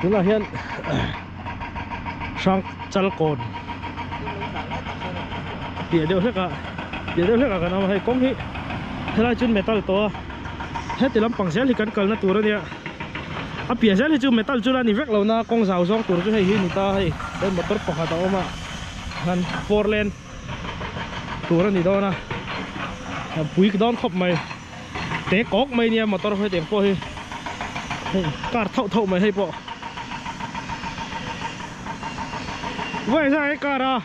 Tức là hiện sang chal cồn địa đều hết cả cái nào hay công hi thế là chun metal to hết thì làm bằng xe thì cần cần là tụi nó nè à bia xe thì chun metal chun là ni vek lâu na công giàu zawng tụi nó hay hi ni ta hay đây motor pakha ta oma han 4 lane tụi nó ni đó na bụi cái đòn khop mày té cóc mày nè motor hơi té po hi car thâu mày hay po vậy sao cái car à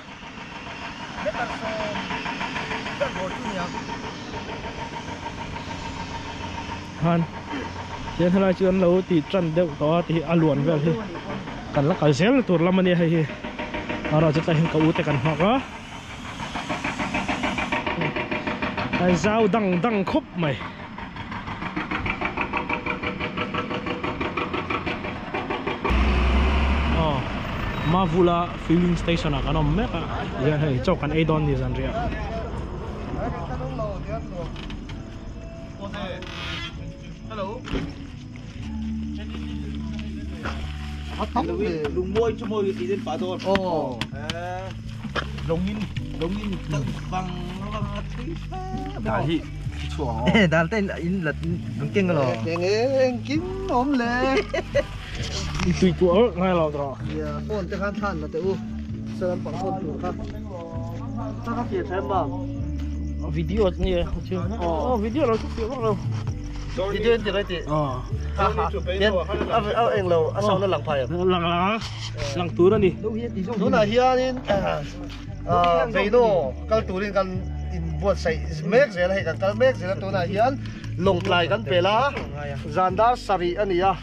han trên thế này chuyện lâu thì trần đều to thì luồn về thì cần là cái xéo là tuột làm anh hay rồi chúng ta hiện cầu út cần học á Aizawl đằng khúc mày Mavula filling station kan om me ya hey chok kan Aidon ni zan ria hello tóc lùng môi cho môi thì đến phá thôi lồng in bằng đại chhuahsan đàn tên in lật đúng kinh cái lò nghe kín ốm lệ tùy chúa ngay lò rồi ôn cái khăn than là tự sẽ làm bằng ôn chủ khác sao các tiền xem mà video như chưa video nó chút xíu đâu video thì đấy thì anh lâu sao nó lằng phải lằng túi đó đi túi là hian Beino cái túi nên cần buat say make gì là hay cần make gì là túi là hian lồng lại cần pela zandar sari anh ya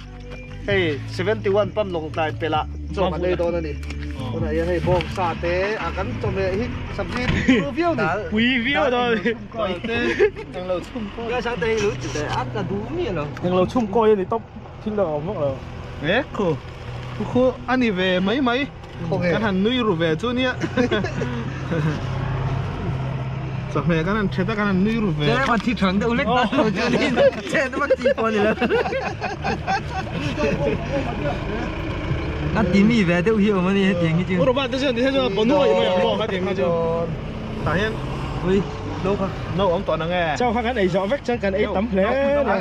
hey 71 pam long tai pela cho anh đây đó nè con này hay bawk sa té cần cho mẹ hít sắm gì review này review thôi thằng lâu chung coi sáng tây lúa để ăn là đúng như nào thằng lâu chung coi thì tóc thiên đạo mất rồi ế cô anh đi về mấy cái thằng nuôi rồi về chỗ nia sao mẹ cái thằng chết cái thằng nuôi rồi về thế mà thị trường đâu lấy bắt rồi chứ đi thế nó bắt gì con này là ăn tím mì về đâu hiểu mà đi tiếng cái chứ ủa bạn thế cho bọn nuôi mà bỏ cái tiếng cái chứ tại hiện ui đâu không đâu ông toàn là nghe trong hai cái này rõ vách chân cái ấy tấm lé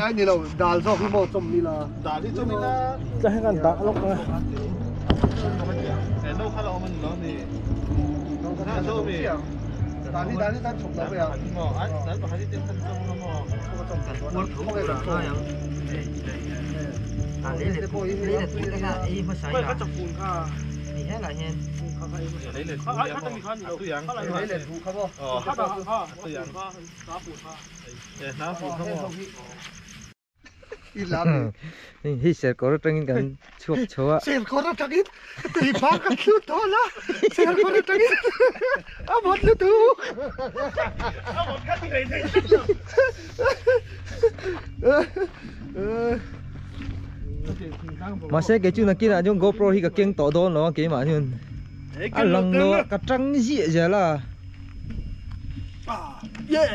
anh đi đâu đào cho cái bộ trồng đi là đào đi cho mình là cho hai cái đá lúc này đâu khai là mình nó thì nó cho mình đào đi ta trồng đâu vậy anh đấy bảo hai đi trên thân trong nó không phải trồng thôi lấy là cái ấy mới xài cái chọc phun cả thì thế là hen lấy lênเขาจะมีขั้นอยู่เขาอะไร lấy lên không không เขาจะตัวอย่างเขาน้าปูเขา น้ำฝุ่นเขาบอก ít lắm hi sẽ có rất nhiều cái chuột chó sẽ có rất nhiều thì phá cái lúa đó là sẽ có rất nhiều một lúa tu một cái gì này mà sẽ cái chuyện là kia là trong GoPro thì cái kiêng tổ đó nó cái mà nhun lần nó cái trắng gì vậy là yeah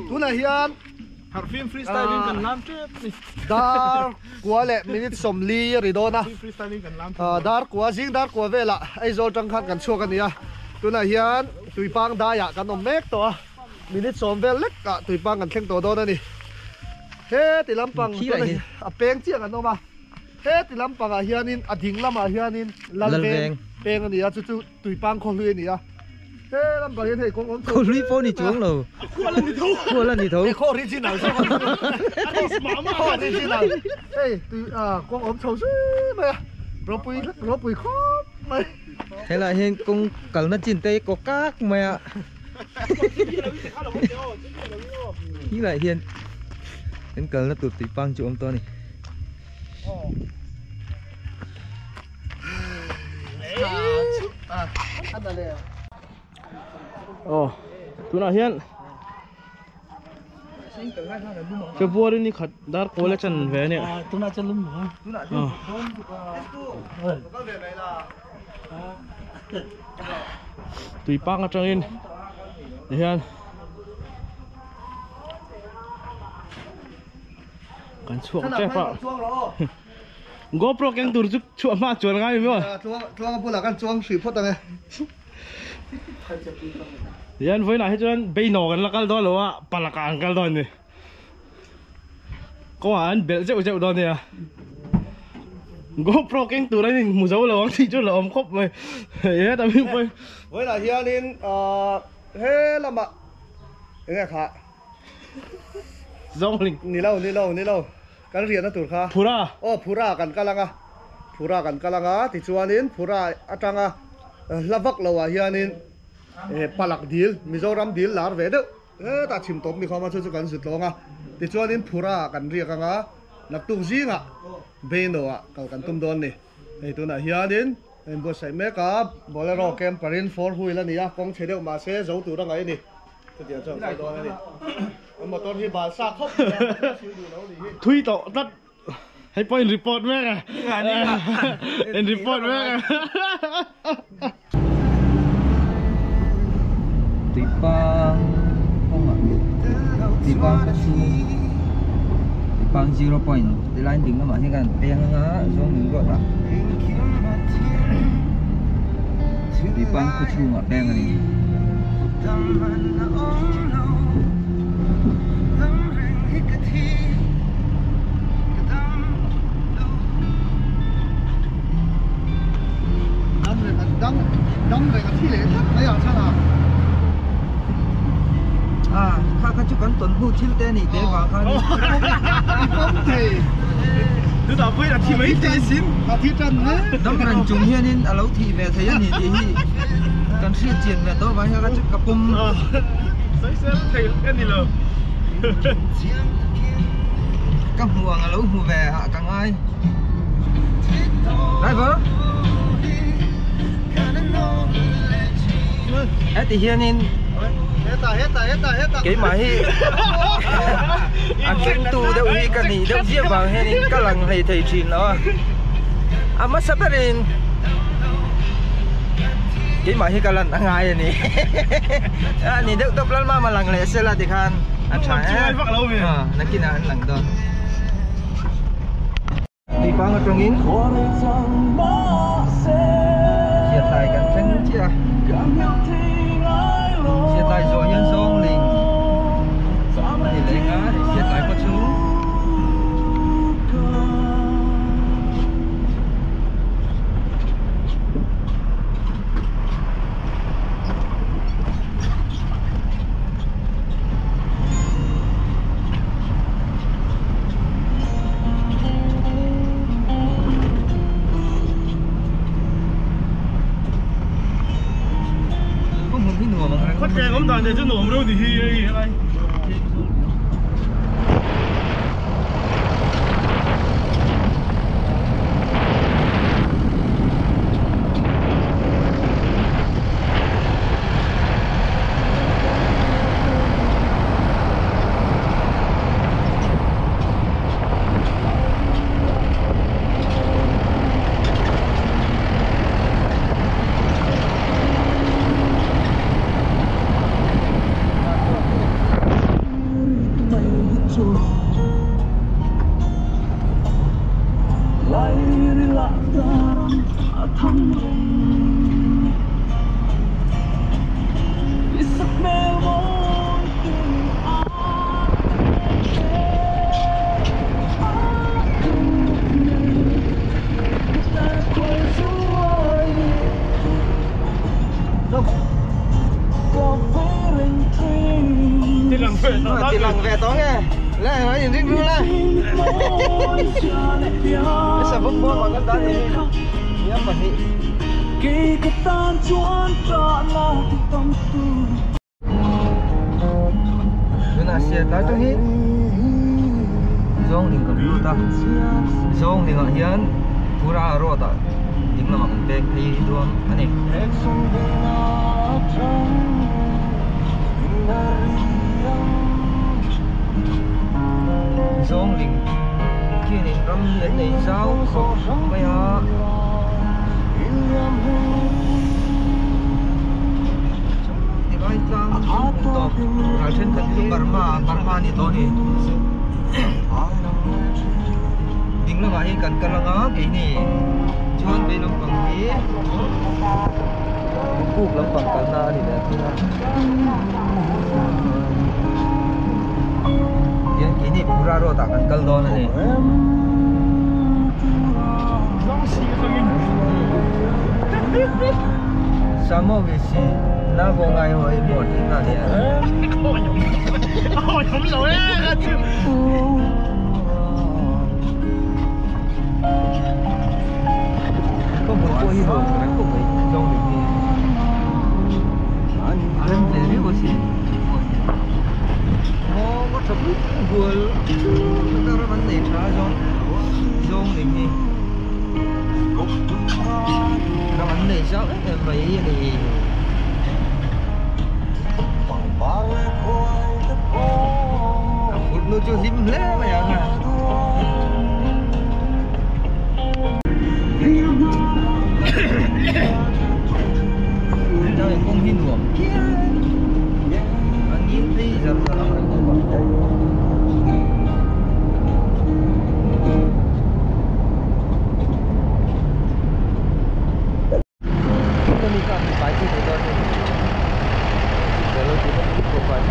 tu là hian hạt phim freestyling cần làm chết dar qua lệ minute som li ri do na freestyling cần làm dar qua zing dar qua về là Aizawl zankhat kan chua kan nia tu là hian Tuipang da ya kan om mek to minute som về lek ka Tuipang kan thleng to do na ni he ti lampang tu là a peng chiang kan oma he ti lampang a hianin a ding lama hianin lalveng peng ani a chu Tuipang khong lui ni a thế làm bảo hiền thầy con con lũy phố đi xuống rồi cua lần thì thấu kho original sao original hey con ốm sầu mày nó bùi khó mày thế là hiện con cần nó chín tê có các mẹ như lại hiện cần nó tụt Tuipang chỗ ông to này tu na hian cái vua đi khát dar cố lên chân về nè tu na chân lưng hả tu na Tuipang ở trong in hian กันช่วงแจ๊บอ่ะ GoPro แกงตูจุช่วงมาจวนง่ายมั้ย ช่วงพูดหลักกันช่วงสืบพจน์อะไร ยันไว้ไหนให้จวนไปนอนกันแล้วกันตอนหรือว่าปลากางกันตอนนี้ก็อันเบลเจ้าตอนนี้ GoPro แกงตูได้หนึ่งมูเซาเราวังที่จุดเราอมครบเลยเฮ้ยแต่ไม่ไปไว้ไหนเฮียนินเฮ้ละมะยังไงคะzawngลิงนี่เล่ากันเรียนนะตุ่นค่ะ Phura โอ้พูรากันกะลังอ่ะติชวนนินพูราอาจังอ่ะลาวักเราอ่ะเฮียนินปลักดีลมิโซรัมดีลลาร์เวดตาชิมตบมีความมาช่วยกันสุดลงอ่ะติชวนนินพูรากันเรียกกันอ่ะนักตุ้งซิงอ่ะเบโนอ่ะกันตุ้มโดนนี่ไอ้ตัวน่ะเฮียนินบัวใส่เมกับบัวเลโรแกมปรินฟอร์หุยแล้วนี่อ่ะกองเชเดลมาเซ่เจ้าตัวตั้งไงนี่เดี๋ยวจะไปโดนนี่มาตอนที่บาซ่าเขาทุยต่อตัดให้ปล่อยรีพอร์ตแม่งอ่ะเป็นรีพอร์ตแม่งอ่ะ Tuipang Tuipang kasu Tuipang 0 point di lain ding nama ni kan yang zawng minggu tak Tuipang kasu nggak peng ni đóng về cái thi lễ thắt mấy giờ sao nàoข้าจุกันตุนผู้ชิลเตนี่เตว่าเขานี่không thì thứ đó với là thì mấy tê xin là thi trần đấy đóng rành trùng hiên nên lâu thì về thấy anh thì cần siết tiền về tôi và các chụp cặp bông sẽ thấy cái gì rồi các mùa lâu mùa về hạ càng ai đây vợ hết thì hiên nên hết cái mà hi anh kinh tu đâu hi cái này đâu giết vàng hay nên các làng này thầy truyền nó mất sắp đến cái mà hi cái lần ăn ai này này đâu tập lần mà làng này sẽ là thì khan anh trái nó kia là anh làng đó Tuipang ở trong in hiện tại cảnh phanh chia hiện tại rồi nhân zawng linh thì lấy ngã để hiện tại có chú Phát kèm ống đàn để cho nổ đâu thì hi này. Thì lần về tối nghe lại nói gì riêng luôn đây sao bốc bốc mà con đấy nhắm mà đi cái nào xe tới trong hết zawng thì cầm luôn ta zawng thì ngọn hian Phura rồi ta những là bằng tên thì luôn anh này zawng linh kia này râm đến này sao không bây giờ thì nói rằng tộc ở trên thành phố Mizorama này thôi nè Ding lo mai kan kalanga ke ni chuan pe lam pang hi buk lam pang kalna ni da thina yan ke ni Phura ro ta kan kal do na ni samo vi si na vo ngai hoi mo tin na ni không rồi á có một cô hi hồn cái cô ấy trong được đi lên về đi bác sĩ nó có chấm vừa nó có vấn đề trả trong được đi có vấn đề sao đấy mấy thì nó cho hiếm lẽ mà à đây con hiên luồng anh nhìn thấy giờ là không có mình cần phải chỉ để cho để nó chỉ có phải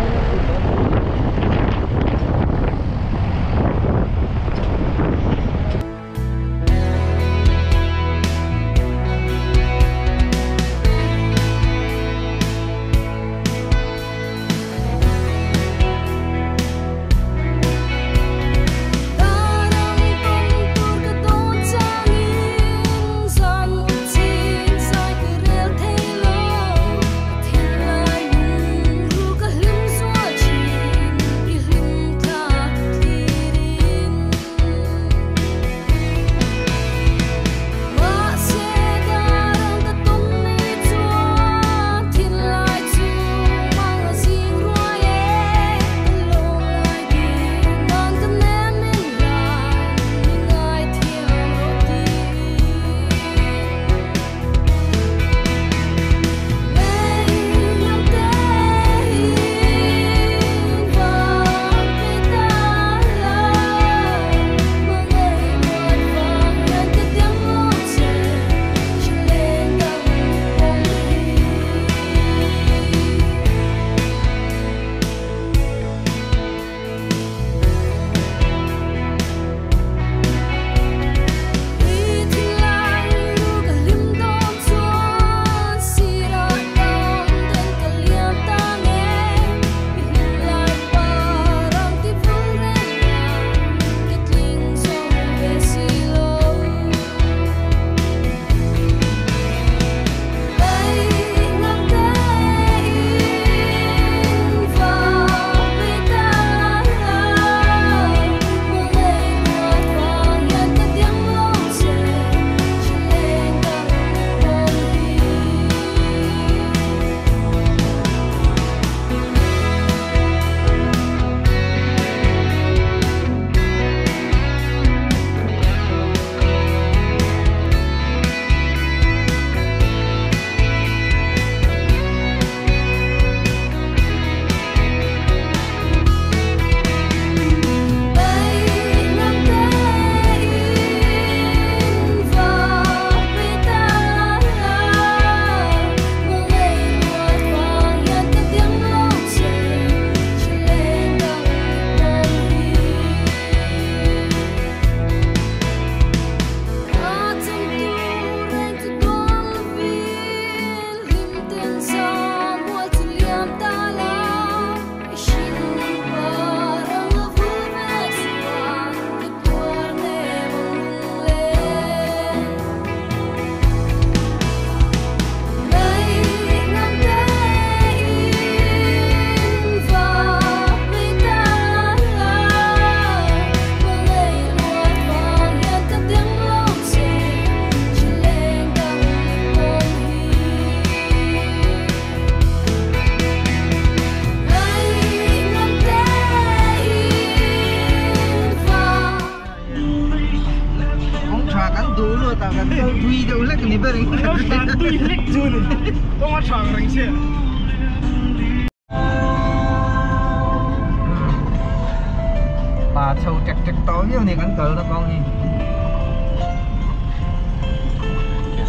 sâu chặt chặt to nhiều này cắn cờ nó con gì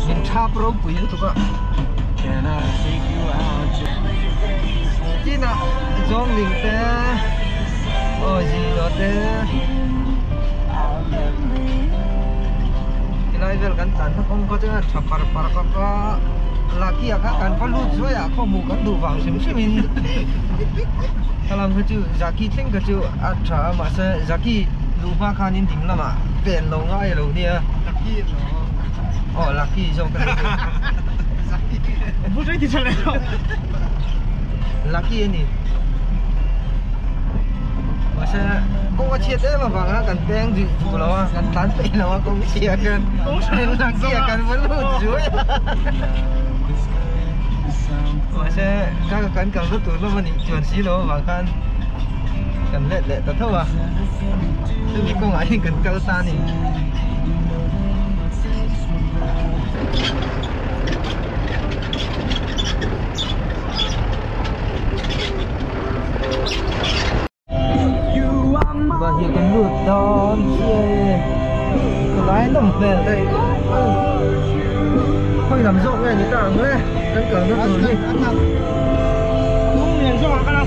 mình chắp rốn quỷ tụi con chỉ là zawng linh te gì đó te cái này về cắn tàn nó không có cái chắp para laki ya kan falut so ya ko mu kan du wang sim simin kalam ke chu zaki teng ke chu acha ma se zaki lu ba khan in ding lama pen lo ngai lo nia laki lo laki so kan zaki bu sai ti chale laki ni ma se ko ga chiet de ma wang kan teng ji chu lo kan tan pe lo ko chiet kan laki kan falut so mà sẽ các cánh càng rất tuổi luôn mà chuyển xí đó và can cần lệ lệ tao thâu à chứ vì con ấy cần cao xa này và hiện cái lụt đó kia cái lái nồng về đây thôi làm rộng này người ta ở đây cánh cờ nó từ đi đúng liền cho cái nào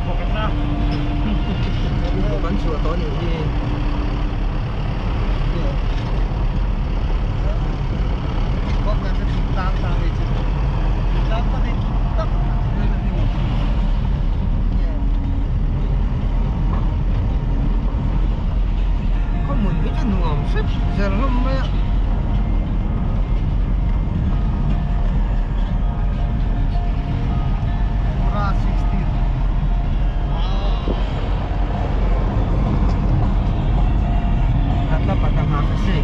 một cái nào bắn sủa to nhiều gì con này sẽ tăng đi chứ tăng có đi tấp có mùi cái chân ngòm xếp giờ lắm đấy Phura 16 atla patama kasi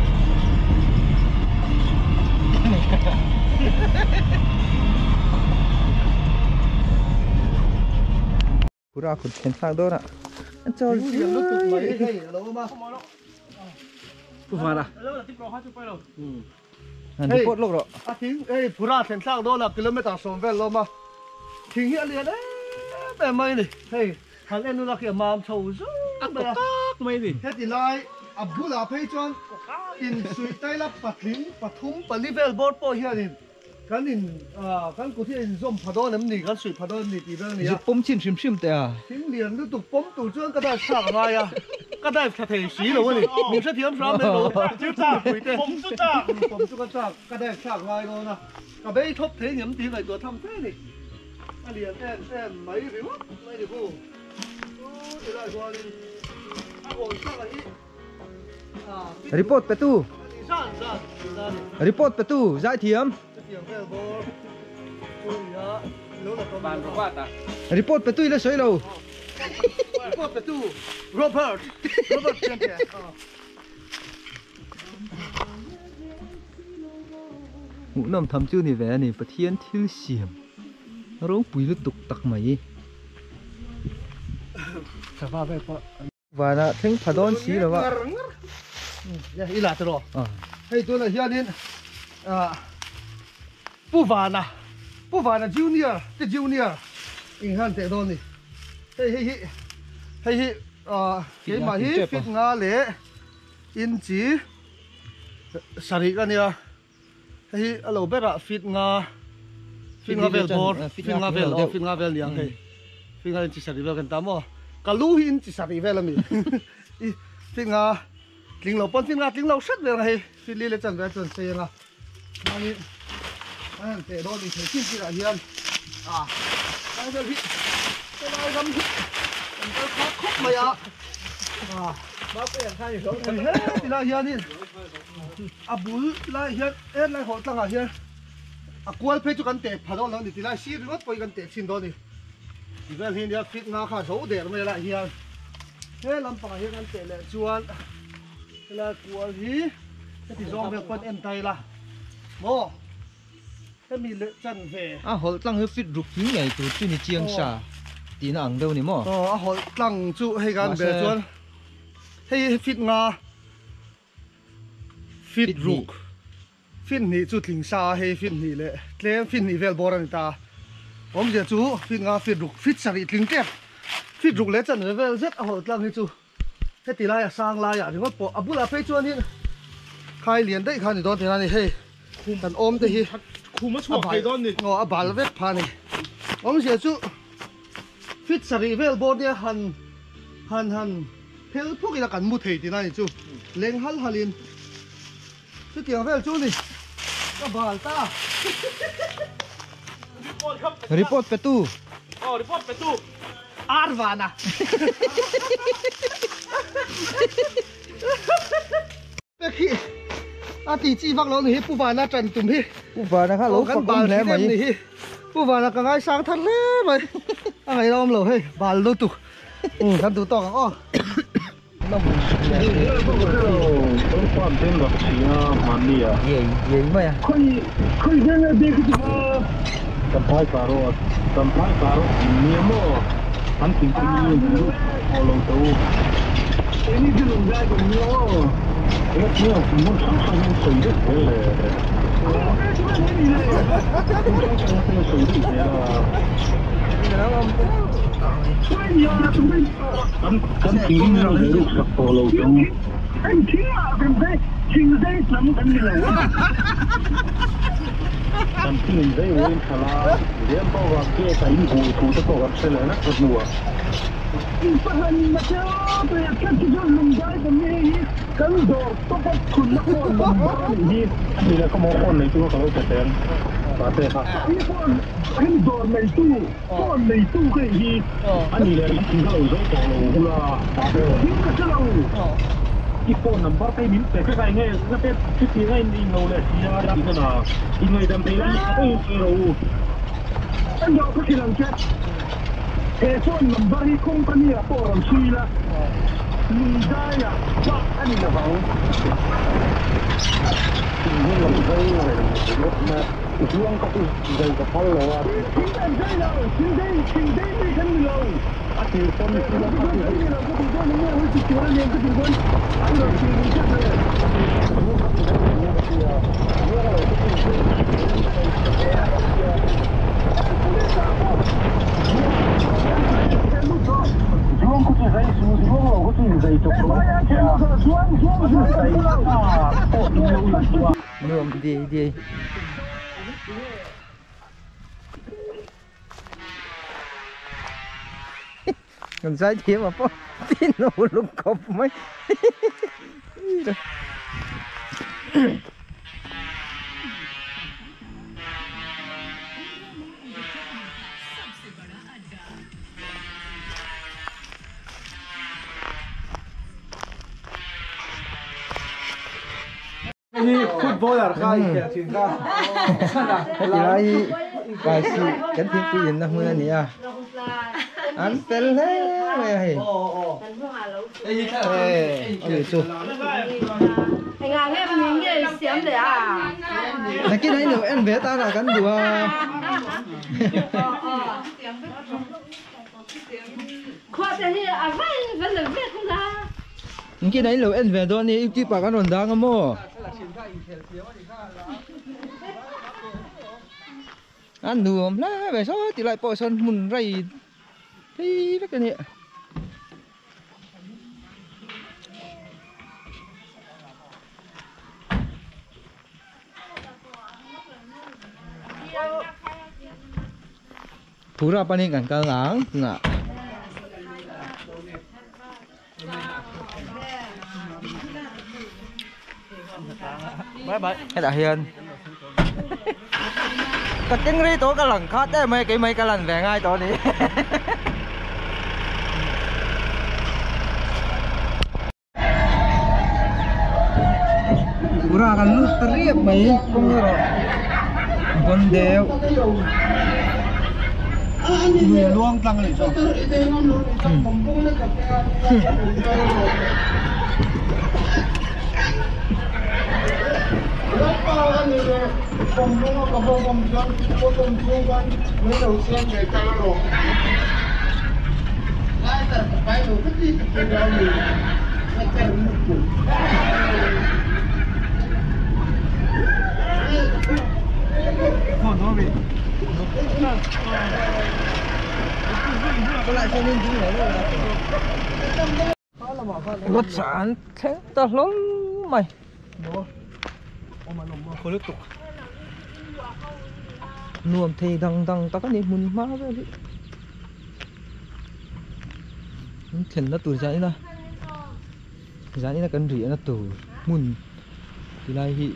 Phura khut khen sang đó nè cho điểm nó tụt mấy hay là đâu mà Phura à lâu là tiếp vào hai chục quay rồi anh đi post lúc rồi tiếng Phura thành sang đó là km sông về lo mà tiếng hiện liền đấy bè mây này hey hắn em nó là kiểu màm sầu rú bè mấy gì thế thì lại abu là phải chọn in suy tay là bắt thúng level board po hiện này cái in cái cụ thể in zoom phá đo nấm nỉ cái suy phá đo nỉ thì bên này giúp bấm chín sim sim thế à tiếng liền nó tụt bấm tụt trơn cái đại sạc ngay à cái đại thể xí rồi này mình sẽ thiếm sao mấy đồ chứ ta bấm chút ta bấm chút cái đại sạc ngay rồi nè cái bây thốt thế nhắm tí này cửa thăm thế này cái liền em mấy điều cô thì lại qua đi ổn sao lại report petu report petu giải thiểm report petu là sấy lâu report petu Robert khiangte ngũ nằm thầm chưa này về này phát hiện thiếu xiêm rốn bùi lứt tục tắc mày và là thằng phá đón xí rồi vợ ý là rồi hay tôi là hian đến Phura junior cái junior in han te don ni hey cái mà hi fit nga le in chi sari ka nia hey alo bera fit nga vel bor fit nga vel liang hey fit nga chi sari vel kan tamo kalu hin chi sari vel mi fit nga tling lo pon fit nga tling lo sat vel hey fit li le chan vel chon se nga mani anh te do đi thấy chi là hiền anh sẽ hit cái này gắm hit anh ta khó khóc mày ạ bác cái thằng này sống hết thì là hiền đi bul là hiền em lại hot lăng hiền qual phê cho căn tệ phá đó thì lại xí rất quay căn tệ xin đó đi thì về hiền đi fit ngã khá xấu để mày lại hiền thế làm phải hiền căn tệ lại chuan là qual gì cái thì do việc quân em tay là mò cái mi lệ chân về hồi tăng hơi fit rụt những ngày tụi chuyên đi chiang sa tí nó ăn đâu nè mò hồi tăng trụ hay gan về chuan hay fit nga fit rụt fit nỉ trụ thỉnh sa hay fit nỉ lệ tlem fit nỉ vel bora nita om giờ chú fit nga fit rụt fit sari thỉnh tép fit ruk le chan vel zet a hol tlang hi chu heti lai sang lai ya ringot po abula pe chuan hin khai lian dei khan ni don thina ni he kan om te hi khu ma chuak kai don ni ngo a bal vek pha ni om sia chu fit sari vel board ya han phel phok ila kan mu thei tina ni chu leng hal halin chu tiang vel chu ni ka bal ta report pe tu report pe tu arvana pe khi a ti chi vak lo ni hi puwana tran tum hi Phura na kha lo kan bal le mai ni hi puwana ka ngai sang than le mai a ngai lom lo he bal lo tu kan tu to ka o nó quan tên là mani à gì mà khơi ra đây cái mà sampai karo ni mo an ting ting ni kalau tahu ini di lumba ko ni o ini ni o mo sang sang so ide kan ting ni lo được sắc follow tahu anh chính là cái chính dây lắm cái này là chanchin dây win thala riam po wa ke ta in hu thu ta ko gap se le na ko nuwa in pahan ma cha pe ka ti jo lum dai ko me kan dor to ko kun na ko lum ba ni la ko mo kon nei tu ko lo te ten ba te ha ni ko kan dor nei tu ko nei tu ke hi ani le tin ga lo ko lo la ni ka cha lo phone number tay mình để cái nghe nó biết cái tiếng anh đi ngầu này thì ra đi nào đi người đam thấy ôi rồi anh đâu có gì làm chết cái phone number đi không có nhiều bộ làm suy là mình ra à chắc anh là bảo mình làm dây rồi mà chuông có dây có phao rồi à chính dây nào chính dây đi thân rồi thì con mình cũng có thể là có thể con nó hơi chịu nó lên cái gì con anh rồi thì mình chắc là chuông có thể dây xuống chuông có thể dây chụp nuông đi còn sai thế mà có tin nó lúc cọp mấy footballer khai kẻ thuyền ra thì lại bài si cái thiên quy định là mưa này à anh tên thế mày ơi chú anh à nghe mình nghe xem đấy à này cái đấy nữa em vẽ ta là cắn đùa khoa thế thì à vẫn là viết không ra cái đấy là em vẽ đó này ít bà cái đòn đá không mò anh nuông lá về số thì lại bỏ son mùn rầy thì rất cái này Phura paling kan kalkawng nga bye bye cái đã hiền cái tiếng ri tổ cái lần khác đấy mấy cái lần về ngay tổ đi Phura kan lu teriak mấy con đeo người luông tăng lại rồi lại cho nên chúng này là lót sản thế ta lắm mày khối liên tục nuông thì đằng ta có nên muốn má vậy đi thèn nó tủi giải này là cần riah nó tủi mun thì lại hi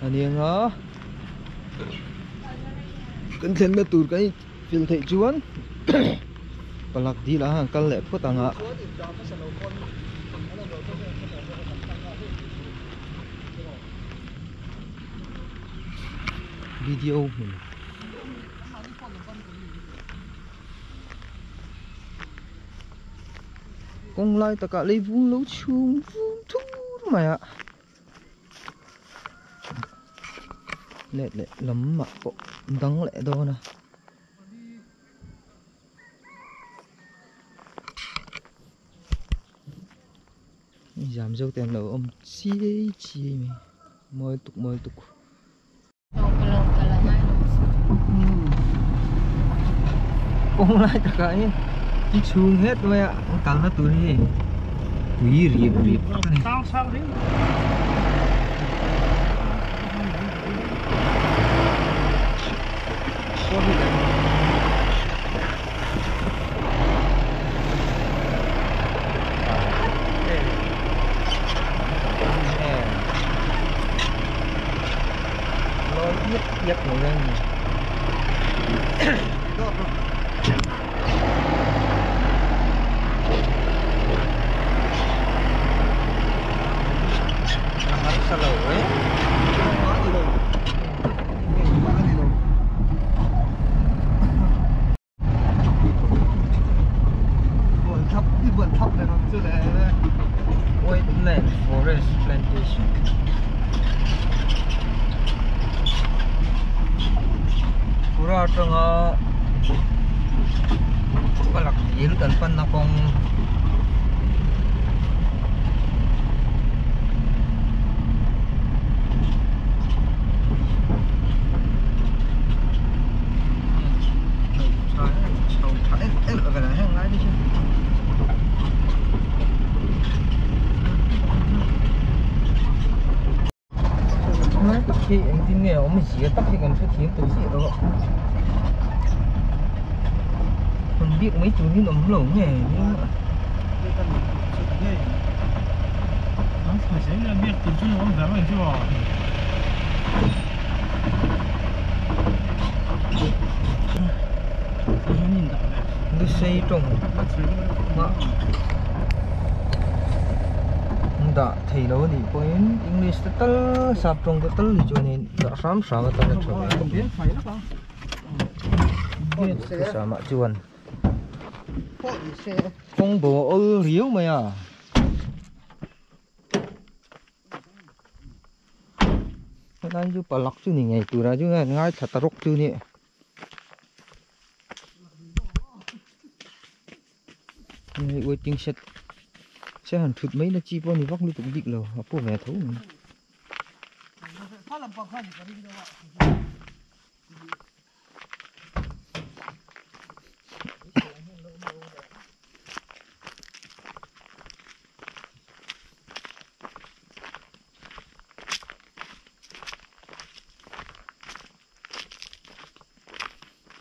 anh em đó cần thèn nó tủi cái phiền thị chuan Palak di là hàng Kalak Lake Palak video mình con lai tất cả lấy vung lấu chung vung thu mày ạ lẹ lắm mà có đắng lẹ đó nè giảm dâu tiền lẩu ông chi mày mời tục con lại tất cả ấy chuông hết rồi ạ con cắn nó tụi riệp Sao sao đấy? Giật một lên sao lẩu ấy vườn thấp này nó chưa để Wetland Forest Plantation Phura trong Palak Lake Palak Palak khi anh tin nghèo mình chỉ tắt cái cần xuất hiện từ gì đó còn biết mấy chú như ấm lẩu nhỉ nó phải sẽ là biết từ chú nó không dám chứ bỏ nó xây trồng đã thấy đâu thì có English tất sạp trong cái tất thì cho nên đã sắm sắm cái tất là cái sạp mà chuan con bò riếu mày à cái này chú Palak chú này ngày tụi ra chú ngay thật tarok chú nè này waiting set sẽ hẳn thụt mấy nó chi bao nhiêu vóc liên tục dịch lầu họ về thấu mình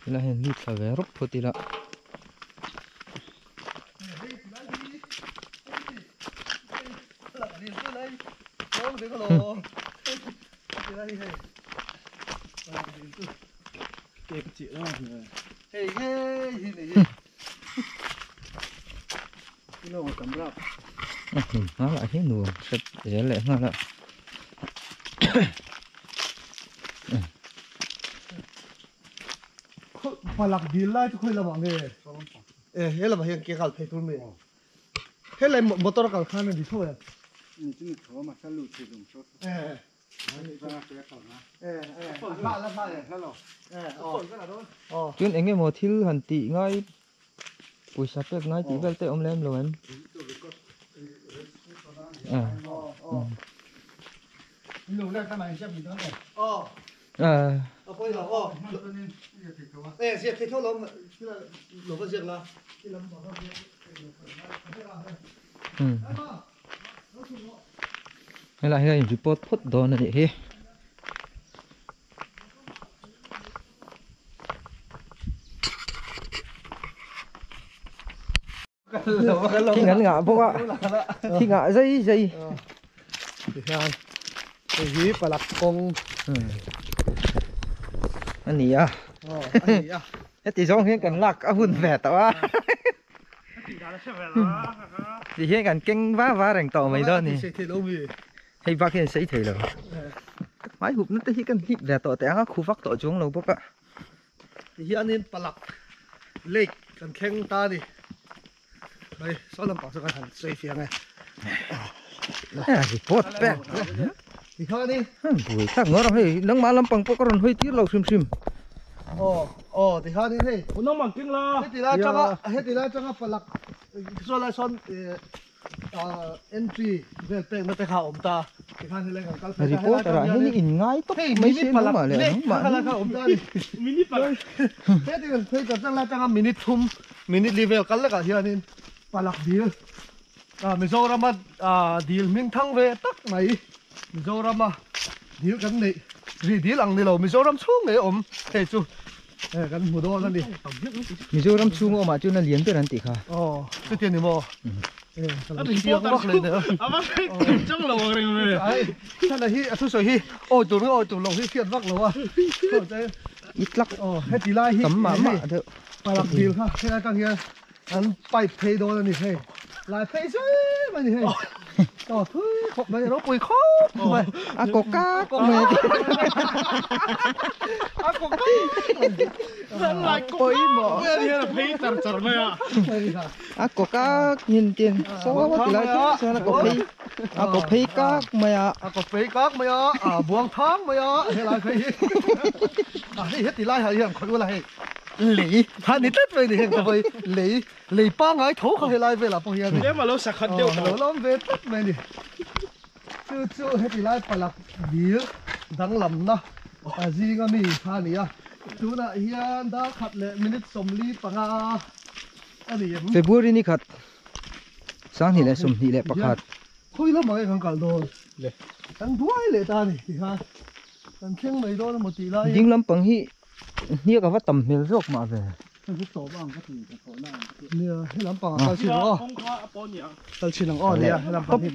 là hình như phải về rút thôi thì là nó lại thế nuông sạch dễ lẽ hơn ạ Palak di lai tu khơi là mọi người hết là mà hiện kia phải tuôn mì hết là motor cả khăn này thì thôi à Ini tu mà sao lụt thì dùng số. chuyên anh em một thiếu hẳn tỷ ngay buổi sáng trước ngay chỉ về tới ông lem rồi anh lúc này các bạn xem gì đó này Apoi là ô. Ê, diệt thì thôi lắm. Lỗ vào diệt là. Hay là hay chỉ pot pot đó là vậy. Khi ngắn ngã bốc ạ. Khi ngã dây dây. Cái gì Palak Kong. Anh nhỉ à? Hết thì giống hiện cần lạc ở hôn vẻ tao á. Thì hiện cần kinh vá rành tàu mày đó nè. Hay vác hiện sấy thầy rồi. Máy hụp nó tới hiện cần hít vẻ tàu té khu vác tàu xuống lâu bốc ạ. Thì hiện nên Palak Lake cần khen ta đi. Đây, sau lần bảo cho cái thằng xây phiền này. Thì pot bẹt. Thì thôi đi. Buổi khác ngỡ rồi hay nắng má lắm bằng bốc còn hơi tiếc lâu sim sim. Thì thôi đi hey. Nó bằng kinh lo. Hết thì là trong Palak. Rồi lại son entry về tên nó tới khảo ông ta. Thì thôi thì lên cái cái. Report là hay in ngay tốc mấy xe nó mà lại mà là khảo ông ta đi. Mini Palak. Thế thì thấy trong là trong minute thum minute level cái là cả hiện nên Palak deal. Mizoram deal hmingthang về tắc mày. Mizoram deal cái này. Gì deal ăn đi lâu Mizoram xuống này ôm. Thế chú. Cái mùa đó lên đi. Mizoram xuống mà chú nó lian tới anh tí kha. Cái tiền gì mà. Anh đi tiêu tao lên nữa. Trong lầu rồi. Sao là hi, tôi soi hi. Tụi lồng hi phiền vắc lầu à. Ít lắc. Hết tí lai hi. Tấm mà được. Palak deal ha. Thế là càng kia. Anh bay pay đó là gì thế? Lại pay chứ mà gì thế? Thôi, khóc mày nó bùi khóc mày. Có cá có mày. Có cá. Lại pawimawh. Bây giờ là pay char mày à. Có cá nhìn tiền. Số thì lại số là có pay cá mày à. Có pay cá mày à. Buông thang mày à. Thế lại pay. Hết tí lai hiện khỏi là hay. Lý, hắn đi tất về thì hiện tại vậy lý ba ngày thấu không hề lại về là bao nhiêu Nếu mà lâu sạc khẩn tiêu lâu lắm về tất về đi chú hết thì lại Palak bia đang làm na gì cái mi pha này à chú na hian đã khát lệ minute som li panga anh em February ni khát sáng thì lại sum thì lại bạc khát thôi lắm mà cái con đồ đang đuôi lệ ta này thì ha đang khen mấy đó là một tỷ lại dính lắm bằng hi nia cả vắt tầm miền rốc mà về nia hết lắm bằng tao xin nó tao xin nó nia hết lắm bằng hết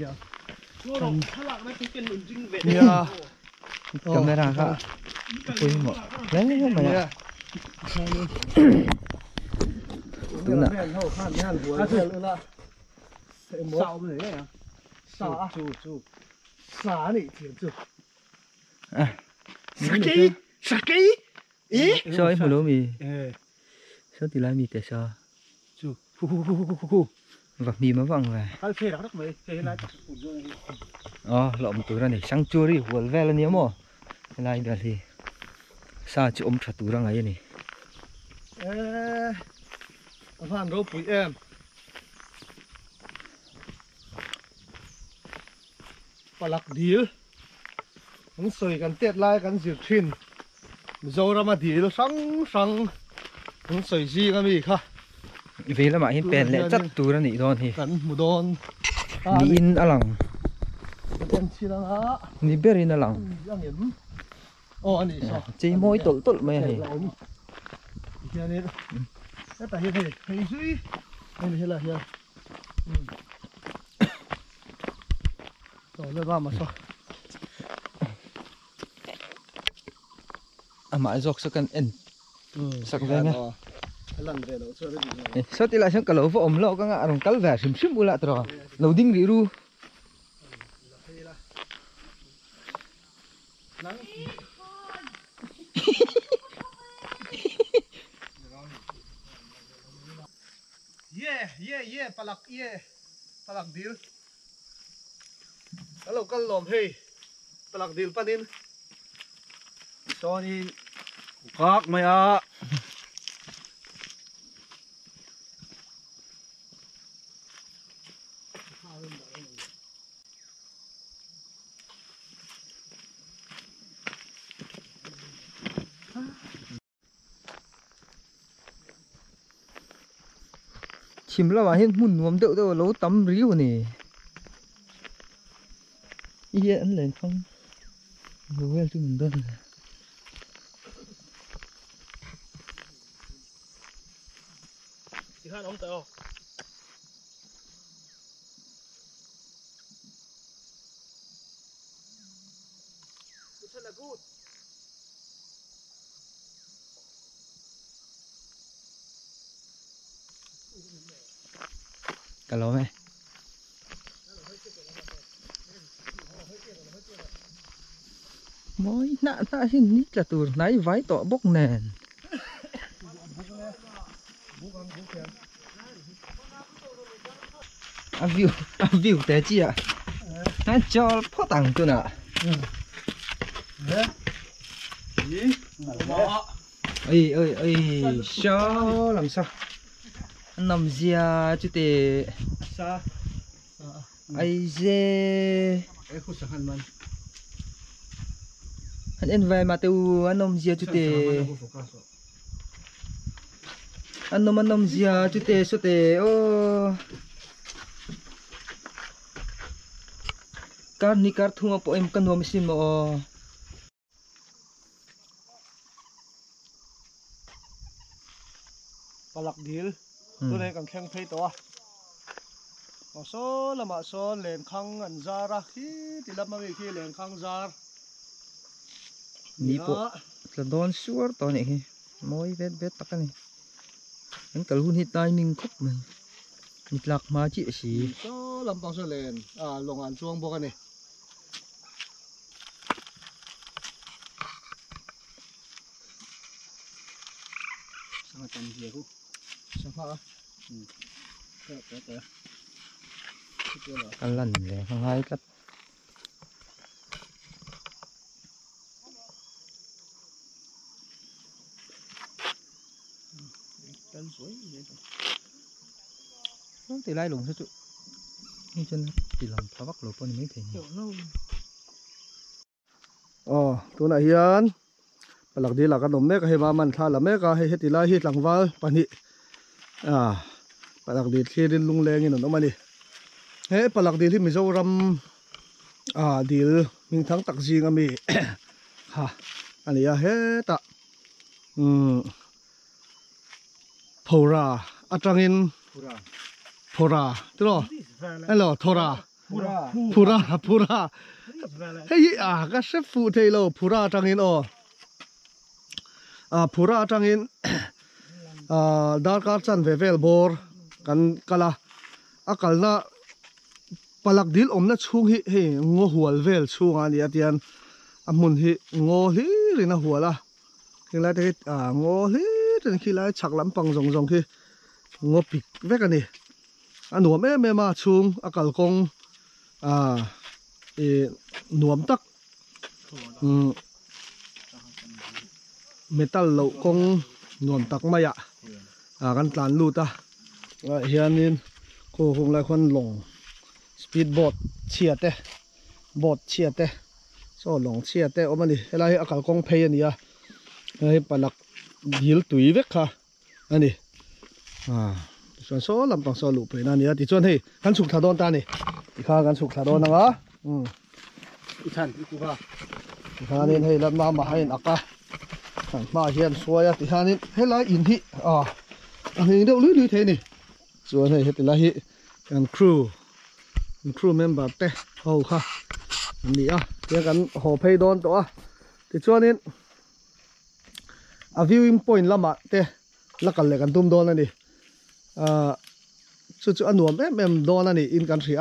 nia camera kha ui mà lấy mày tú nè sao vậy đấy à xả này thiệt chứ saki sao em lố mi sao thì lại mi tại sao và mi mà văng về lộn tụi ra này sanctuary quần ve là nhiều mà lại đây thì sao chứ ôm chặt tụi ra ngay này phan rô bụi em Palak deal hắn soiกันtiết lạiกันdiệt thuyền Mizorama deal sang hắn soi gì cái gì kha vì là mà hiện bền lệ chất tụi ra này thôi thìกันmù đòn ni in alang tiền chi là hả ni berin alang anh ấy sao chỉ môi tụt mày này cái này cái tại hiện thấy duy này là hiện rồi lên vào mà sao mà dọc sẽ cần en sắc về nghe lần về đâu chơi cái gì sao thì lại sang cả lẩu ôm lẩu các ngã đồng cắn vẻ sím u lại rồi lẩu đinh đi ru Palak deal kalau kan lom hey Palak deal panin sorry kak maya chim la hian hmun nuam deuh deuh lo tam riu ni ye an len khang lo wel chu min don chỉ hai ông tao cả lỗ mẹ mỗi nã hin nít là từ nãy vái tọ bốc nền view té chi ạ nó cho phó tặng tôi nè ơi sao làm sao anh nằm ra chứ tề ai dê anh em về mà từ anh nằm ra chứ tề anh nằm ra chứ tề số tề ô car ni car thunga po em kanwa misin mo Palak deal tôi này càng khen thấy to mà số là mà số lên khang ăn ra ra khi thì làm mà khi lên khang ra ni po là don suar to này moi vet tắc này anh cả luôn hit timing khúc mình nít lạc mà chị xí số làm bằng số lên lòng ăn chuông bốc này sang tầm gì cũng sang pha ăn lần này không hay cắt thì lai lùng sao chú như chân chỉ làm phá bắc lỗ con mấy thằng tôi này hian Palak đi là cái nôm mấy cái heba man tha là mấy cái hết thì lai hết lăng vào pani Palak đi khi đến lung leng như nó mà đi hết Palak đi thì Mizoram đi hmingthang tak gì ngami ha anh ấy hết ta Phura atangin Phura đúng không? Hello Phura Phura hey cái chef phụ thầy lo Phura atangin Phura atangin dar kar chan vevel bor kan kala akal na Palak dil om na chung hi ngo hual vel chung ani atian amun hi ngo li rina huala khilai te ngo li rin khilai chak lam pang zong zong khi ngo pik vek ani anu me ma chung kalkawng nuam tak metal lo kong nuam tak maya kan tlan lu ta hianin ko hong lai khon long speedboat chiate boat chiate so long chiate omani helai kalkawng phei ania hei Palak dil tui vek kha ani chuan so lampang so lu pe na nia ti chuan hei kan chuk thadon ta ni ti kha kan chuk thadon anga i than i ku kha ti kha nen hei lam ma hain aka kan ma hian suaya ti kha nen helai in hi hing deuh lui the ni chuan hei heti lai hi kan crew member te ho kha ani dia kan ho phei don to ti chuan in viewing point lama te lakal le kan tum don ani chu anuam em don ani in country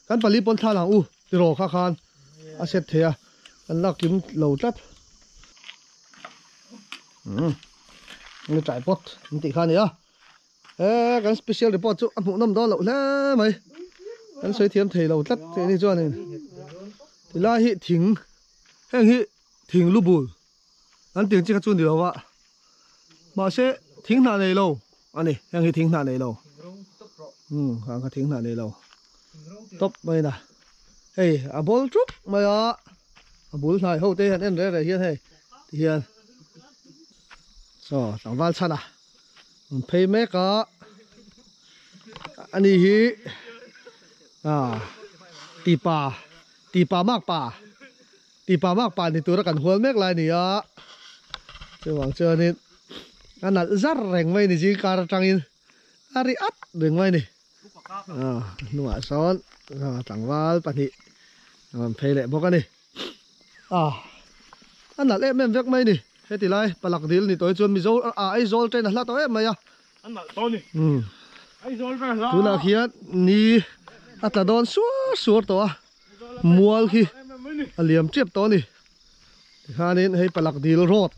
kan pali pon tha lang ti ro kha khan a set thea kan lakim lo tlat ni tripod ti khan ni kan special report chu amu nam do lo le mai kan soi thiam thei lo tlat te ni chuan ti la hi heng hi thing lubul anh tiếng chỉ có chuyện điều vậy mà sẽ thính nào này lâu anh này đang thính nào này lâu hàng cái thính nào này lâu top bây nè hey ball trúc mà ball này hậu tây anh đây là hiền hey hiền so tảng val chăn pay mấy cả anh hi tipa mak pa ni tura kan hual mek lai ni a chuang chuanin anal zar reng mai ni ji kar tangin ari at reng mai ni nuwa son tangwal pani phei le bok ani anal em vek mai ni heti lai palak dil ni toy chuan Mizoram Aizawl train hla to em mai a anal to ni Aizawl ra la tuna khian ni atladon suar to a mual khi aliam chep to ni hanin hei palak dil road.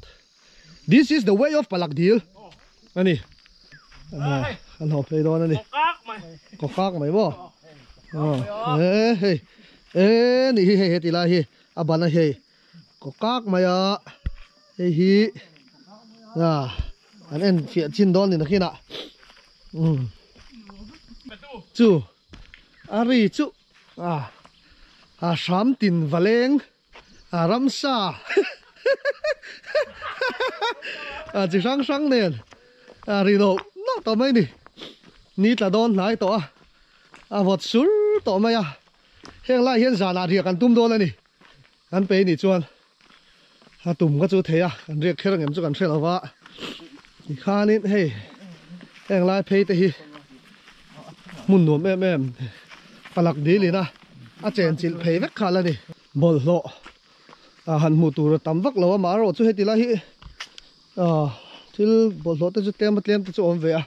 This is the way of Palak Dil. Ani. An hop play don ani. Kokak mai bo. Ni he ti la hi abana he. Kokak mai a. He hi. An en fiat chin don ni na khina. Chu. Ari chu. Sham tin valeng. Ramsa. Chỉ sang nền rino nó to mấy nè ní là đón lái to vọt xuống to mấy hiện lại hiện giả là riak ăn tum đô lên nè ăn pe nè chuan tum cái chỗ thế ăn riak khi em chỗ ăn xe là vạ thì khá nên hey hiện lại pe thì muốn nuông em palak đi liền chèn chịu pe vét khá là nè bol lộ hàn mù tù tắm vắc lâu mà rồi chỗ hết thì lại til bol lot chu tem tlem chu om ve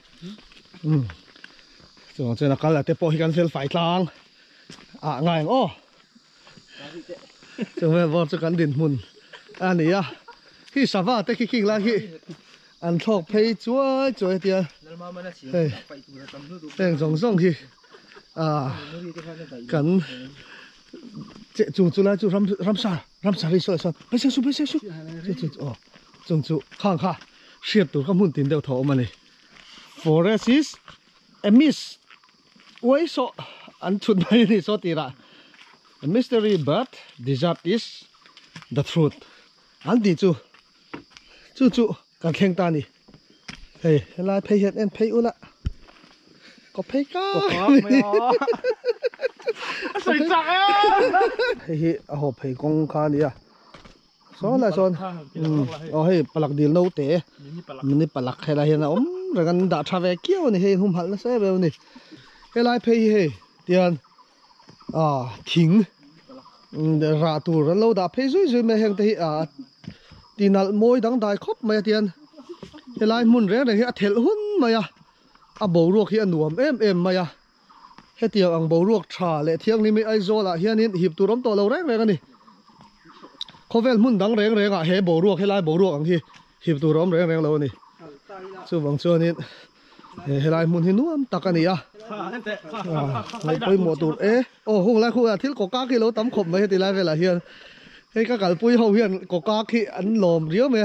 chu chena kal la te po hi kan fel fai tlang ngai o chu ve vor chu kan din mun ani hi sawa te ki king la hi an thok phei chuai tia teng zong hi kan chu la chu ramsa ri so pe se su chung chu khang kha shiat tur ka mun tin deuh tho mani forest is a mist way so an thut mai ni so tira a mystery but desert is the truth an di chu kan kheng ta ni hey lai phei het en phei ula có phei ka soi chak hey ho phei kong kha ni son là son hey palak dil no te mini palak khela hian ragan da thave kiao ni he hum hal na se be ni helai phei he tian thing ra tur lo da phei zui me heng te tinal moi dang dai khop me tian helai mun re he athel hun maya bo ruak hi anuam em maya he tiang ang bo ruak tha le thiang ni mi Aizawl la hianin hip turom to lo reng ani khovel mun dang reng he bo ruak helai bo ruak ang hi hip tu rom reng lo ni chu wang chuan ni helai mun hi nuam takani ngai poi mo tur hung lai khu thil ko ka ki lo tam khop mai ti lai vela hian he ka kal pui ho hian ko ka ki an lom rio me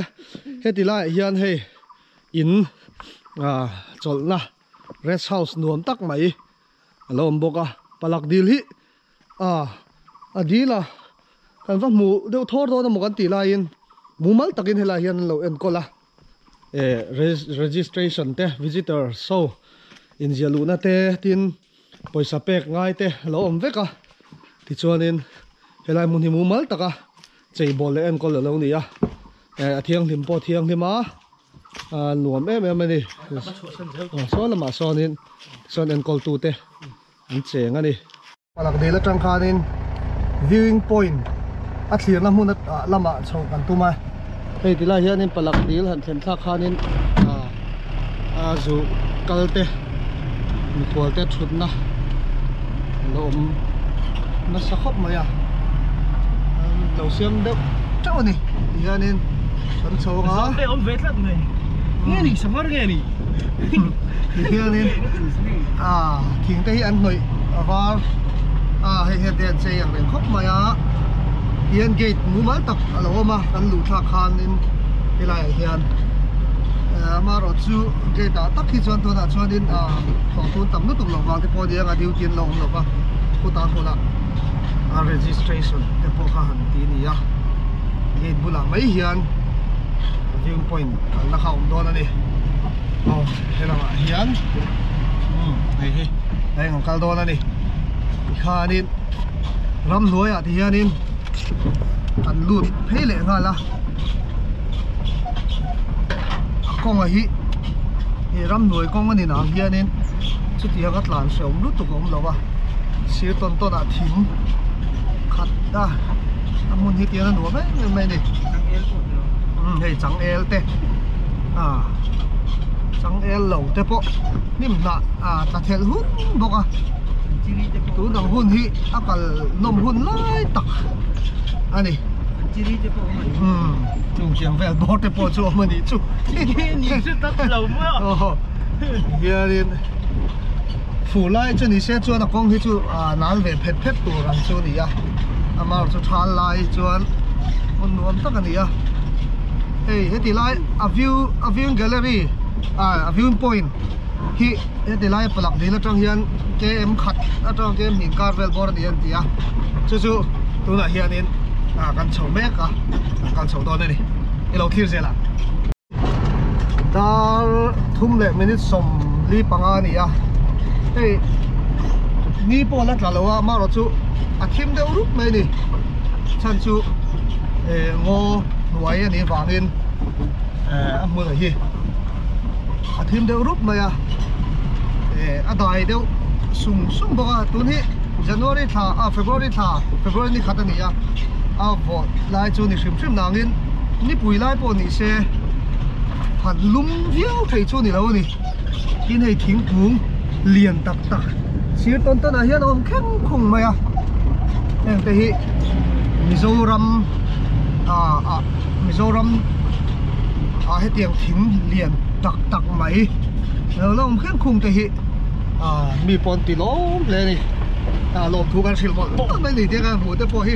he ti lai hian he in cholna rest house nuam tak mai lom boka palak dil hi adila kan va mu deuh thor do na mo kan ti lain mumal takin hela hian lo en kola registration te visitor so in jaluna te tin poisa pek ngai te lo om veka ti chuanin helai mun hi mumal taka chei bol en kol lo ni thiang hlim po thiang hima nuam em ani so lama sonin son en kol tu te an cheng ani palak dela tang khanin viewing point thlir na mun lama chho kan tuma hei tila hianin palak dil han thlen thla khanin zu kalte mi kholte thutna lom na sakhop maya lo siam deuh chau ni hianin kan chhonga te om vetlat nei nghe ni samar nghe ni hianin khiangte hi an hnoi avar hei he te che yang reng khop maya hian gate mumal tak aloma kan lu tha khan in hilai hian maro chu gate tak hi chuan tuna chuanin thong tun tam nu tuk lo wang te po dia nga diu tin lo lo ba khuta khola registration te po kha han ti ni gate bula mai hian view point kan la khaum don ani helama hian hei đây ngọn kal đó này kha nên ram lúa à thì hian nên ăn luôn thấy lệ ngon là con là hi ram lúa con cái này nào hian nên chút tiền cắt làm sớm lúc tụi ông lâu à xíu ton ton à thím cắt ra muốn hi tiền nó mấy mấy này hay trắng el te à trắng el lẩu te po nim na à ta thel hun bok à tú nang hun hi akal nom hun lai tak ani chung chiang vel bo te po chu mani chu ni是得老么 oh here in phủ lai chu ni se chuan a kong hi chu a nal ve phet phet tur an chu ni a amar chu thal lai chuan mun nuam tak ani a hey heti lai a view gallery a view point hi heti lai palak dil atang hian kem khat atang kem hin carvel bor ni an tia chu tu na hian in a kan chho mek a kan chho don ni ilo thir zela dar thum le minute som li panga ni a hey ni po la tlawh ma ro chu a thim deuh rup mai ni chan chu ngo nuai ani wangin a hmun hi a thim deuh rup mai a dai deuh sung boka tun hi January tha a February ni khat ani a vo lai chu ni hrim nangin ni pui lai po ni se han lum viau thei chu ni lo ni in hei thingkung lian tak sir ton ton a hian om kheng khung mai a em te hi Mizoram he tiang thing lian tak mai lo om kheng khung te hi mi pon ti lom le ni lom thu kan sil bol ton mai ni te kan hu te po hi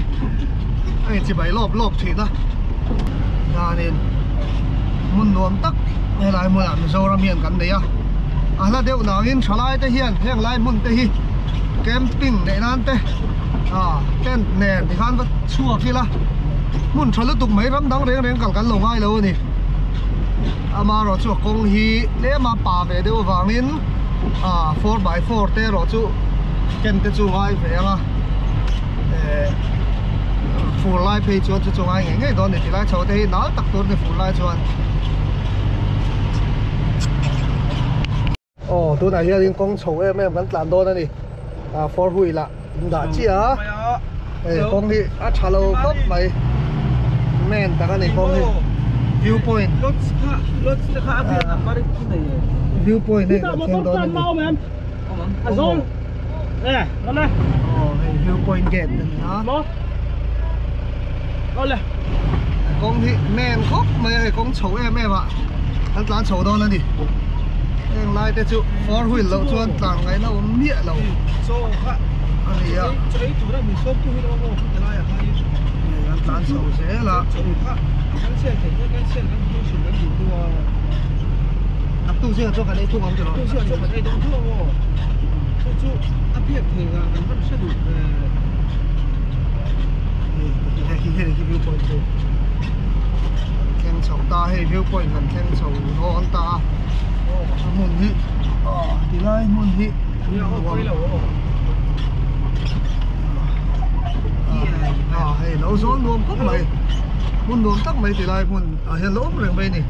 ai chi bai lop thi na na nen mun nuam tak he lai mun Mizoram hian kan nei a ala deuh nangin thalai te hian heng lai mun te hi camping nei nan te tent nen thì khan va chua khi la mun thalu tuk mai ram dang reng kal kan lo ngai lo ni ama ro chu kong hi le ma pa ve deuh wangin 4x4 te ro chu ken te chu ngai ve anga full lai phe chu ngai ngai don ni ti lai chho te hi nal tak tur ni full lai chuan tu này hiện con chầu em vẫn làm đôi này for hui là đã chi á con đi chalo cốc mày men ta cái này con đi viewpoint viewpoint này xem đó này Aizawl nè con đây viewpoint gate đó con này con đi men cốc mày con chầu em ạ anh làm chầu đó này đi em lai te chu for hui lo chuan tang ngai lo mia lo ani ya chei tu ra mi som tu hi lo mo te lai ha yi an tan so se la kan chen kan du shin kan du tu a tu se cho kan ei tu ngam tu lo tu se cho kan ei dong tu mo chu a piak the ga kan han se du ki view point tu ken chau ta he view point kan ken chau ron ta mun hi thì lai mun hi hay nấu rốn luôn cốc mày mun luôn tắc mày thì lai mun hiện lỗ rồi mày nè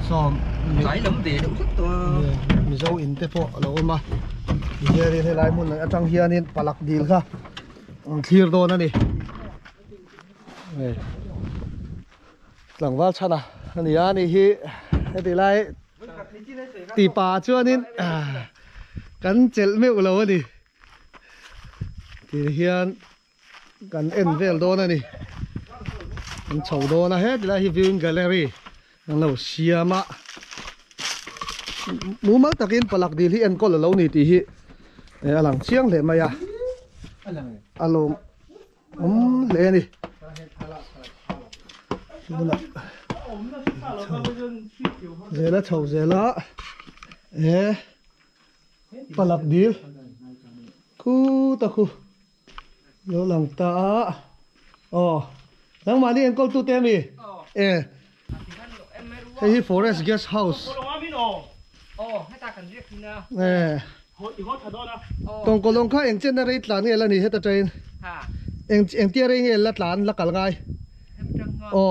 xòm cái lắm để đúng rất to mình dâu in te po lâu mà giờ thì lai mun là trang hian nên palak deal kha clear đó nè lăng val chana ani ani hi heti lai ti pa chuanin kan chel meu lo ani ti hian kan en vel do na ni kan chho do na he ti lai hi viewing gallery nang lo siama mu mal takin palak dil hi en ko lo ni ti hi alang chiang le maya alom le ni giờ là chầu giờ là palak dil khu ta khu lo lang ta nang mani en kol tu tem ni hey forest guest house ให้ตากันเรียกทีนะ อีกคนขัดนะ ตรงกลงข้าเองเจนอะไรหลานเนี่ยละนี่เฮตเจน ค่ะ เองเตี้ยอะไรเงี้ยละหลานละกัลไง ให้มันจังงอ อ๋อ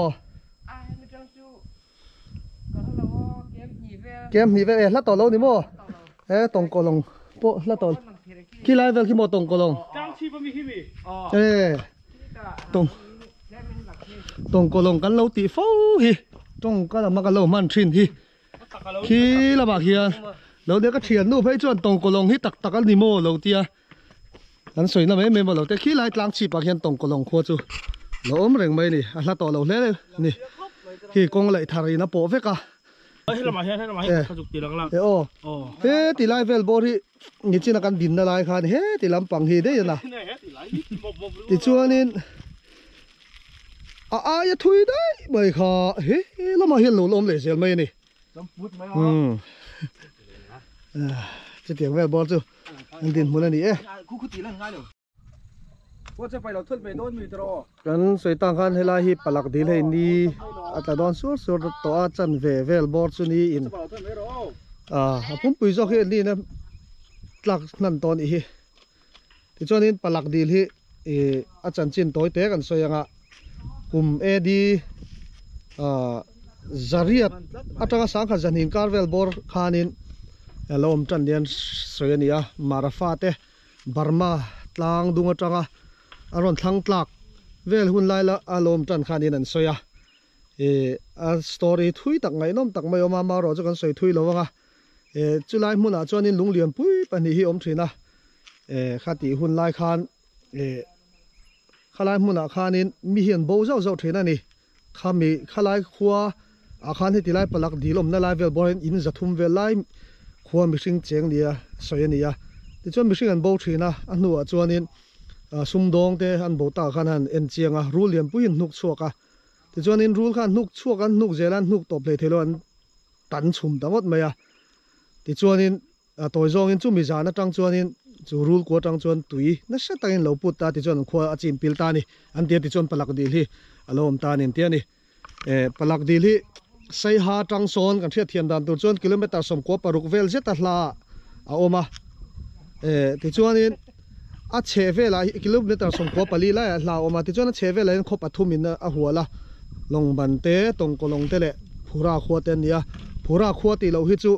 ให้มันจังจูก็ถ้าเราเกมหีเว เกมหีเวละต่อเรานี่มั้งตรงกลงโปละต่อขี้ไล่เวลขี้โมตรงกลง จังชีบมีขี้บี ตรงกลงกันเราตีฟูฮีตรงก็เรามากันเรามันชินฮีขี้ละบากเฮียเราเดี๋ยวก็เทียนนู่นให้จวนตรงกลงฮีตักกันนิโมเราเตียอันสวยนะไม่มาเราแต่ขี้ไล่กลางชีปากเฮียตรงกลงขวดจูเราอมเร่งไม่นี่ละต่อเราเล่นี่ฮีกงไหลทารีนะโปเฟกะให้เรามาขจุกตีหลังตีไล่เวลบอที่นี่จีนักันดินอะไรคันตีลำปังฮีได้ยังนะตีชวนนี่อย่าทุยได้ไม่ค่ะแล้วมาเห็นหลุมลมเลยเสียไหมนี่จะเตียงเวลบอลจูอันดินมันนี่คู่ตีเรื่องง่ายเลยว่าจะไปเราทุ่นไปโดนมีตรอกันสวยต่างกันให้ลายฮิปลักดีเลยนี่แต่ดอนสุดตัวจันเวลบอลจูนี่อินผมปุยจอกเห็นนี่นะหลักนั่นตอนนี้ที่จวนนี้ปลักดีที่อาจารย์จินตัวเตะกันสวยยังดีจารีตอัตราสังขารจันหินคาร์เวลบอร์ขานินลมจันเดียนสวยนี่มาราฟาเตบาร์มาตลางดุงจังอารอนทั้งตลักเวลหุ่นไล่ละอารมณ์จันขานินนั่นสวยสตอรี่ทุยตักไงน้องตักไม่ออกมารอจะกันสวยทุยแล้ววะจุลัยมุนจวนนินลุงเลียนปุ้ยปันนี้อมทีนะข้าตีหุ่นไล่ขานข้าไล่มุนขานินมีเห็นโบเจ้าทีนั่นนี่ข้ามีข้าไล่ขวาอาคารที่ตีไล่ปลักดีลมนั่นไล่เวลบอลอินจะทุ่มเวลไล่ขวามิชิงเจียงนี่สวยนี่ที่จวนมิชิงอันโบทีนะอันนู้จวนนินซุ่มดงเตอันโบตาขันอันเอ็นเจียงรูเลียนปุ้ยนุกชัวกะที่จวนนินรูขันนุกชัวกันนุกเจรันนุกตบเลยเทลอนตันชุมตั้งหมดไหมที่จวนนินตัวจงอินจุมิจานะจังจวนนินจูรูลกัวจังจวนตุยนั่นใช่ตั้งอินเหล่าพุทธาที่จวนขวาจิมพิลตานี่อันเดียที่จวนปลักดีลีอารมณ์ตานินเตียนี่ปลักดีลีใส่หาจังโซนกันเทียเทียนดันตัวจวนกิโลเมตรสมกัวปรุกเวลเจตัดลาเอามาที่จวนนินเชฟเวลากิโลเมตรสมกัวปลีไล่ลาออกมาที่จวนเชฟเวลาขบปัทุมินหัวละลงบันเตตรงกลงเตเลผู้ราขวดเตียนี่ผู้ราขวดตีเราฮิจู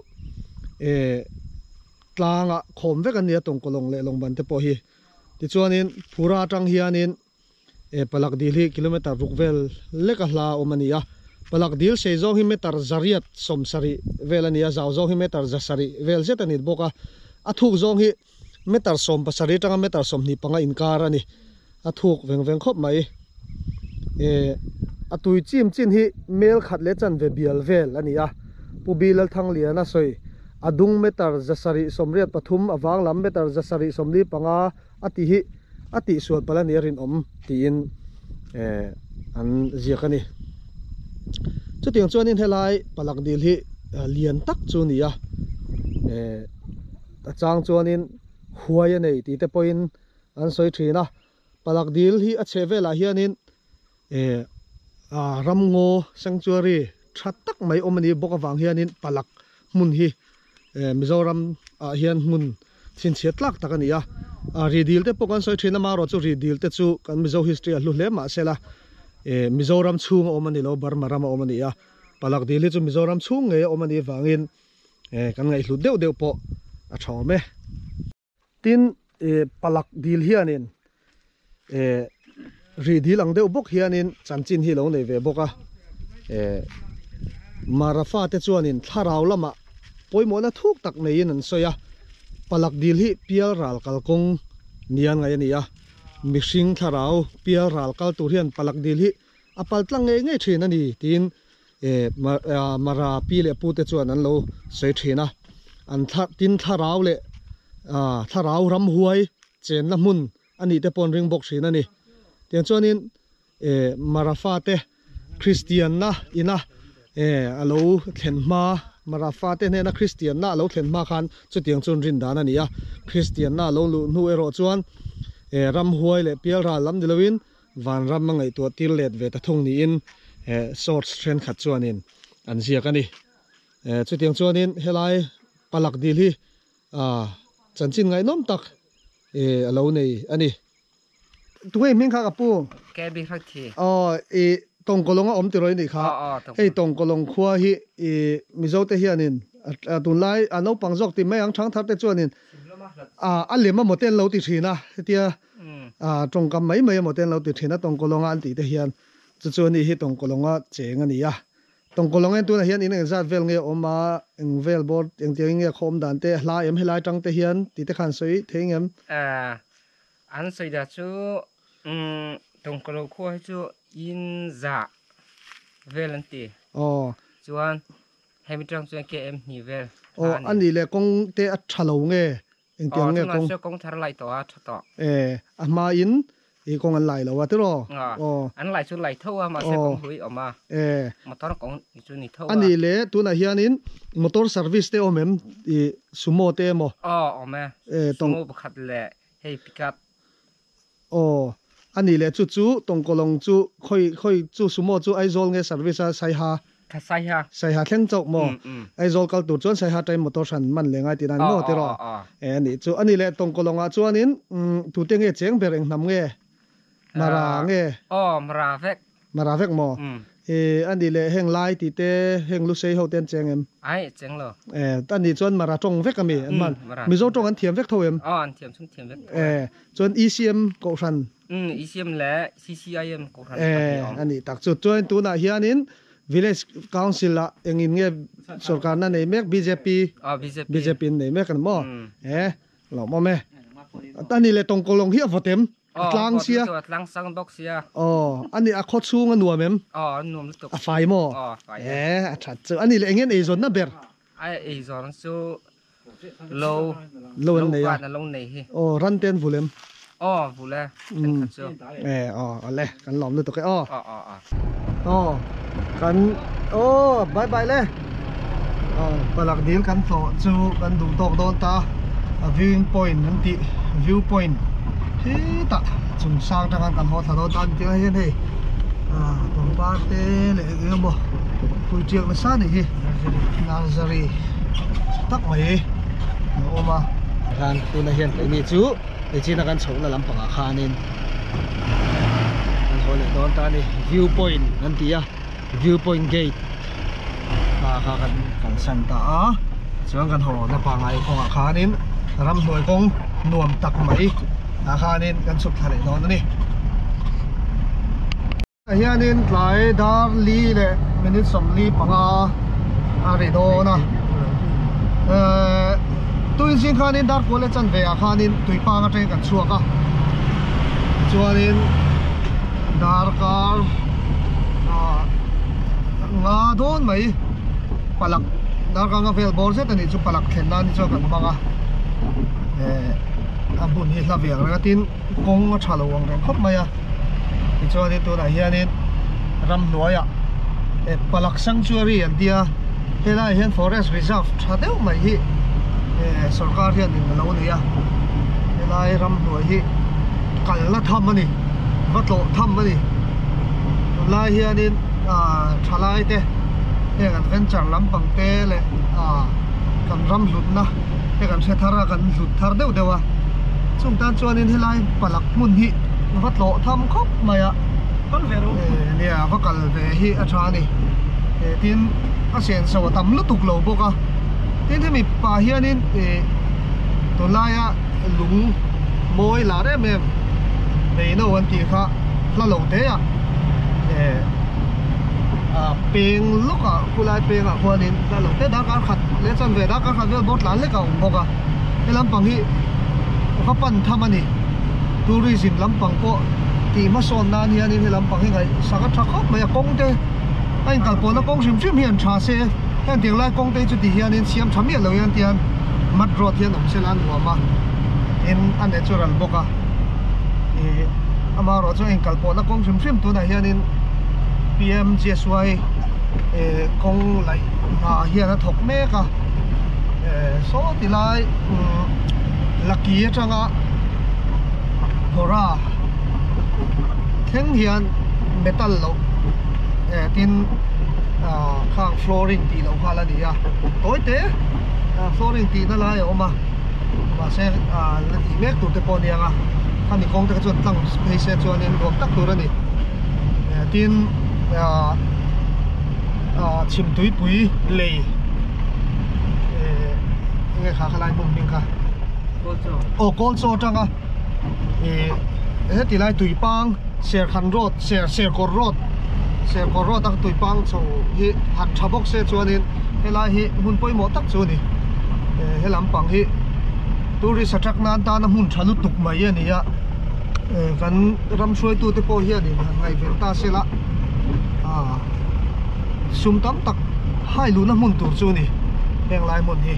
กลางขมเวกันเนี่ยตรงกลงเละลงบันเตปอฮีที่ชวนนินผู้ราจังเฮียนินปลักดีลีกิโลเมตรรุกเวลเล็กลาอมันเนี่ยปลักดีลเซโซฮิเมตรจารีตสมสรีเวลเนี่ยจาวโซฮิเมตรจัสรีเวลเจตันิดบอกทุกโซฮิเมตรสมปัสรีจังเมตรสมนิปังอินการนี่ทุกเวงครบไหมตุยจิมจินฮิเมลขัดเลจันเวเบียลเวลอันนี้ปูบิลทั้งเลียนะสวยดุงเมตรจัสรีสมเรียปฐุมอวังลำเมตรจัสรีสมลีปังอติสวดปลาเนียรินตีนอันเจียกันนี่จุดที่จวนนินเทลายปลักดีลีเลียนตักจูนี่จางจวนนินหัวยันนี่ตีเตปอินอันสวยทีนะปลักดีลีอัจเชเวลาเฮียนินรำโง่ sanctuary ชัดตักไม่อมันนี่บอกว่าเฮียนินปลักมุนฮีมิโซรัมเฮียนมุนสินเสียตลักตักนี่รีดิลเตปกันสวยทีนะมารอจูรีดิลเตจูกันมิโซ history ลุเล่มาเสละมิโซรัมชุ่งอมันนี่เราบาร์มารามาอมันนี่ปลักดีลีจูมิโซรัมชุ่งเงยอมันนี่ฟังอินกันไงลุเดียวปอชอบไหมตินปลักดีลเฮียนินรีดีหลังเดียวบกเฮียนินจันจินฮีลงในเวบกมาราฟาเตจวนินทาราวละมาปอยมอนะทุกตักในยินสอยปลักดีลฮีเปียรัลกัลกงเนียนไงนี่มิชิงทาราวเปียรัลกัลตุเรียนปลักดีลฮีอปัลตังเงยเทียนนี่ตินมาราปีเลปูเตจวนันโลสวยเทียนะอันตินทาราวเลทาราวรำหวยเจนละมุนอันนี้เตปอนริงบกเทียนนี่เดี๋ยวช่วงนี้มาราฟาเตคริสเตียนนะอินะเราเห็นมาราฟาเตเนี่ยนะคริสเตียนนะเราเห็นมาคันจุดเดียงจนรินดานะนี่คริสเตียนนะเรานูเอโรจวนรำหวยเลยเปียราลำดิลวินวันรำมังไอตัวติลเลดเวททุ่งนี้อินสอดเทรนขัดจวนอินอันเสียกันนี่ chu tiang chuanin helai palak dil hi chanchin ngai nom tak alo nei ani tui hmingthang apu ke bi khak thi tong kolonga om ti roi ni kha hei tong kolong khua hi mizo te hianin tun lai ano pangjok ti mai ang thang thar te chuanin alema motel lo ti thina tia tong kam mai mai motel lo ti thina tong kolonga an ti te hian chu chuani hi tong kolonga cheng ani ya tong kolonga tu na hian in zat vel nge oma eng vel bor eng tiang nge khom dan te hla em helai tang te hian ti te khan soi thengem an soi da chu tong kolong khua chu in za velanti chuan hmingthang chuan ke em hnih vel ani le kong te a thalo nge eng tiang nge kong thar lai to a thato ma in kong an lai lo wa te ro an lai chu lai tho ma se kong hui oma motor kong chu ni tho ani le tu na hian in motor service te omem sumo te mo ome sumo bakhat le hei pickup ani le chu tong kolong chu khoi chu sumo chu Aizawl nge service a sai ha thleng chok mo Aizawl kal tur chuan sai ha time motor san man le ngai ti nan mo te ro ani chu ani le tong kolonga chuanin tu te nge cheng ber eng nam nge mara nge mara vek mo ani le heng lai ti te heng lu sei ho ten cheng em ai cheng lo tani chuan mara tong vek ami man mizo tong an thiam vek tho em an thiam chung thiam vek chuan ECM ko ran ECM le CCIM ko ran ani tak chu chuan tu na hianin village council la engin nge sarkar na nei mek BJP nei mek kan mo lo mo me tani le tong kolong hi votem tlang sia tlang sang box sia ani a khot chung anuam em nuam lu tok a fai mo a that chu ani le engen Aizawl na ber ai Aizawl chu lo nei ya na lo nei hi ran ten vulem vule chu le kan lom lu tok kan bye bye le palak dil kan tho chu kan du tok don ta viewing point nan ti view point hi ta chung sang ta kan ho thalo tan ti hian hei tong ba te le ge mo pui chiak na sa ni hi nursery tak mai oma ran tu na hian ni chu china kan chho na lampang a khanin kan ho le don ta ni view point nan ti viewpoint gate kan san ta chuan kan ho na pa ngai khong a khanin ram hnoi kong nuam tak mai a khanin kan suk thale don ni hianin tlai dar li le minute som li panga ari do na tuin sin khanin dar ko le chan ve a khanin tuipanga train kan chuaka chuanin dar kar nga don mai palak dar ka nga vel bor se tani chu palak thenda ni chu kan banga abun hi hlaviang ratin kong a thalo wang reng khop maya ti chu ni tu na hianin ram hnuaya Palak Sanctuary an dia helai hian forest reserve thadeu mai hi sarkar hian in lo nia helai ram hnuai hi kalna tham ani vatlo tham ani lai hianin thalai te adventure lampang te le kan ram hlut na te kan se thara kan hlut thar deuh dewa chung tan chuanin helai palak mun hi vatlo tham khop maya kan veru nia vakal ve hi athani tin a sen so tam lutuk lo boka tin themi pa hianin to laya lung moi la re mem Beino an ti kha hla lo te ya peng luka kulai peng a huanin hla lo te da kar khat le chan ve da kar khat vel bot lan le ka boka e lampang hi ka pan thamani tourism lampang po ti ma son nan hianin he lampang hi ngai saka thakop mai kong te ai kalpon na kong sim hian tha se kan ting lai kong te chu ti hianin siam thami lo yan tian mat rot hian om selan wa in unnatural boka ama ro chu in kalpon na kong sim tu na hianin PMGSY kong lai hian a thok me ka so ti lai lucky atanga Phura theng hian metal lo tin khang flooring ti lo khala ni ya tối te flooring ti na lai oma mà sẽ là ti mek tu te pon yang a khani kong te chuan tlang space se chuan in rom tak tur ani tin chim tui pui lei nghe khá khá lai mông mình cả cold so chăng à hết thì lại Tuipang share khan road share cor road tak Tuipang so hi hat thabok se chuan in he lai hi hun poimo tak chu ni he lampang hi tourist attract nan ta na mun thalu tuk mai ani ya kan ram soi tu te po hian ni ngai vel ta se la sum tam tak hai lu na mun tur chu ni heng lai mun hi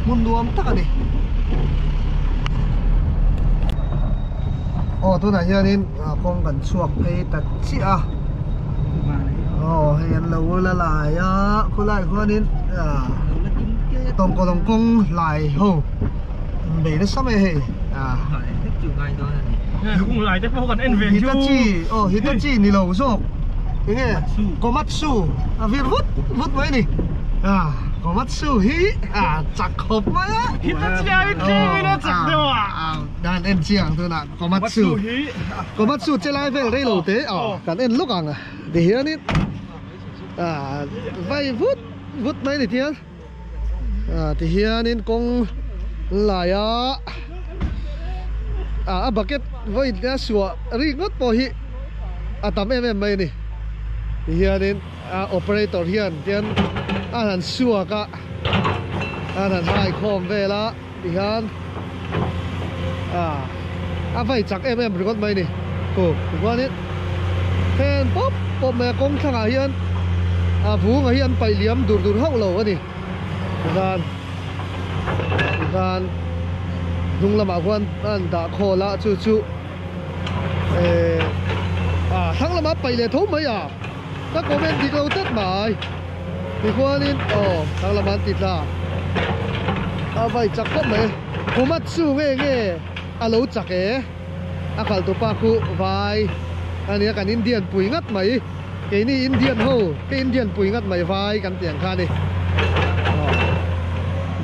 mun nuam tak ani tu na hian in kong kan chuak phei ta chi a hian lo la lai a khulai khuan in tong kong lai ho be na sam he cũng lại tới phố gần em về Hitachi ni lo so nghe Komatsu việc vút mấy nè Komatsu hi chặt hộp mấy á Hitachi nó chặt đâu đàn em chiang thôi nè Komatsu chơi lại về đây lâu thế cần em lúc à để hiền ít vay vút mấy nè thiên thì hiền nên con lại bucket với cái sủa ring ngót po hi tắm em mấy nè hiền nên operator hiền tiền anh sủa cả anh hai khom về lá hiền vậy chắc em rồi con mấy nè quan hết hen pop mẹ con thằng hiền vũ mà hiền phải liếm đùn hậu lầu nè gan dung làm quan anh đã khô lá chú thằng làm phải để thấu mấy các comment thì câu tất mày thì quan in thằng làm tịt là vậy chắc có mấy cô mắt su nghe lâu chắc cái khal tu pa khu vai anh ấy cả Indian bùi ngắt mấy cái này Indian hô cái Indian bùi ngắt mấy vai cầm tiền khan đi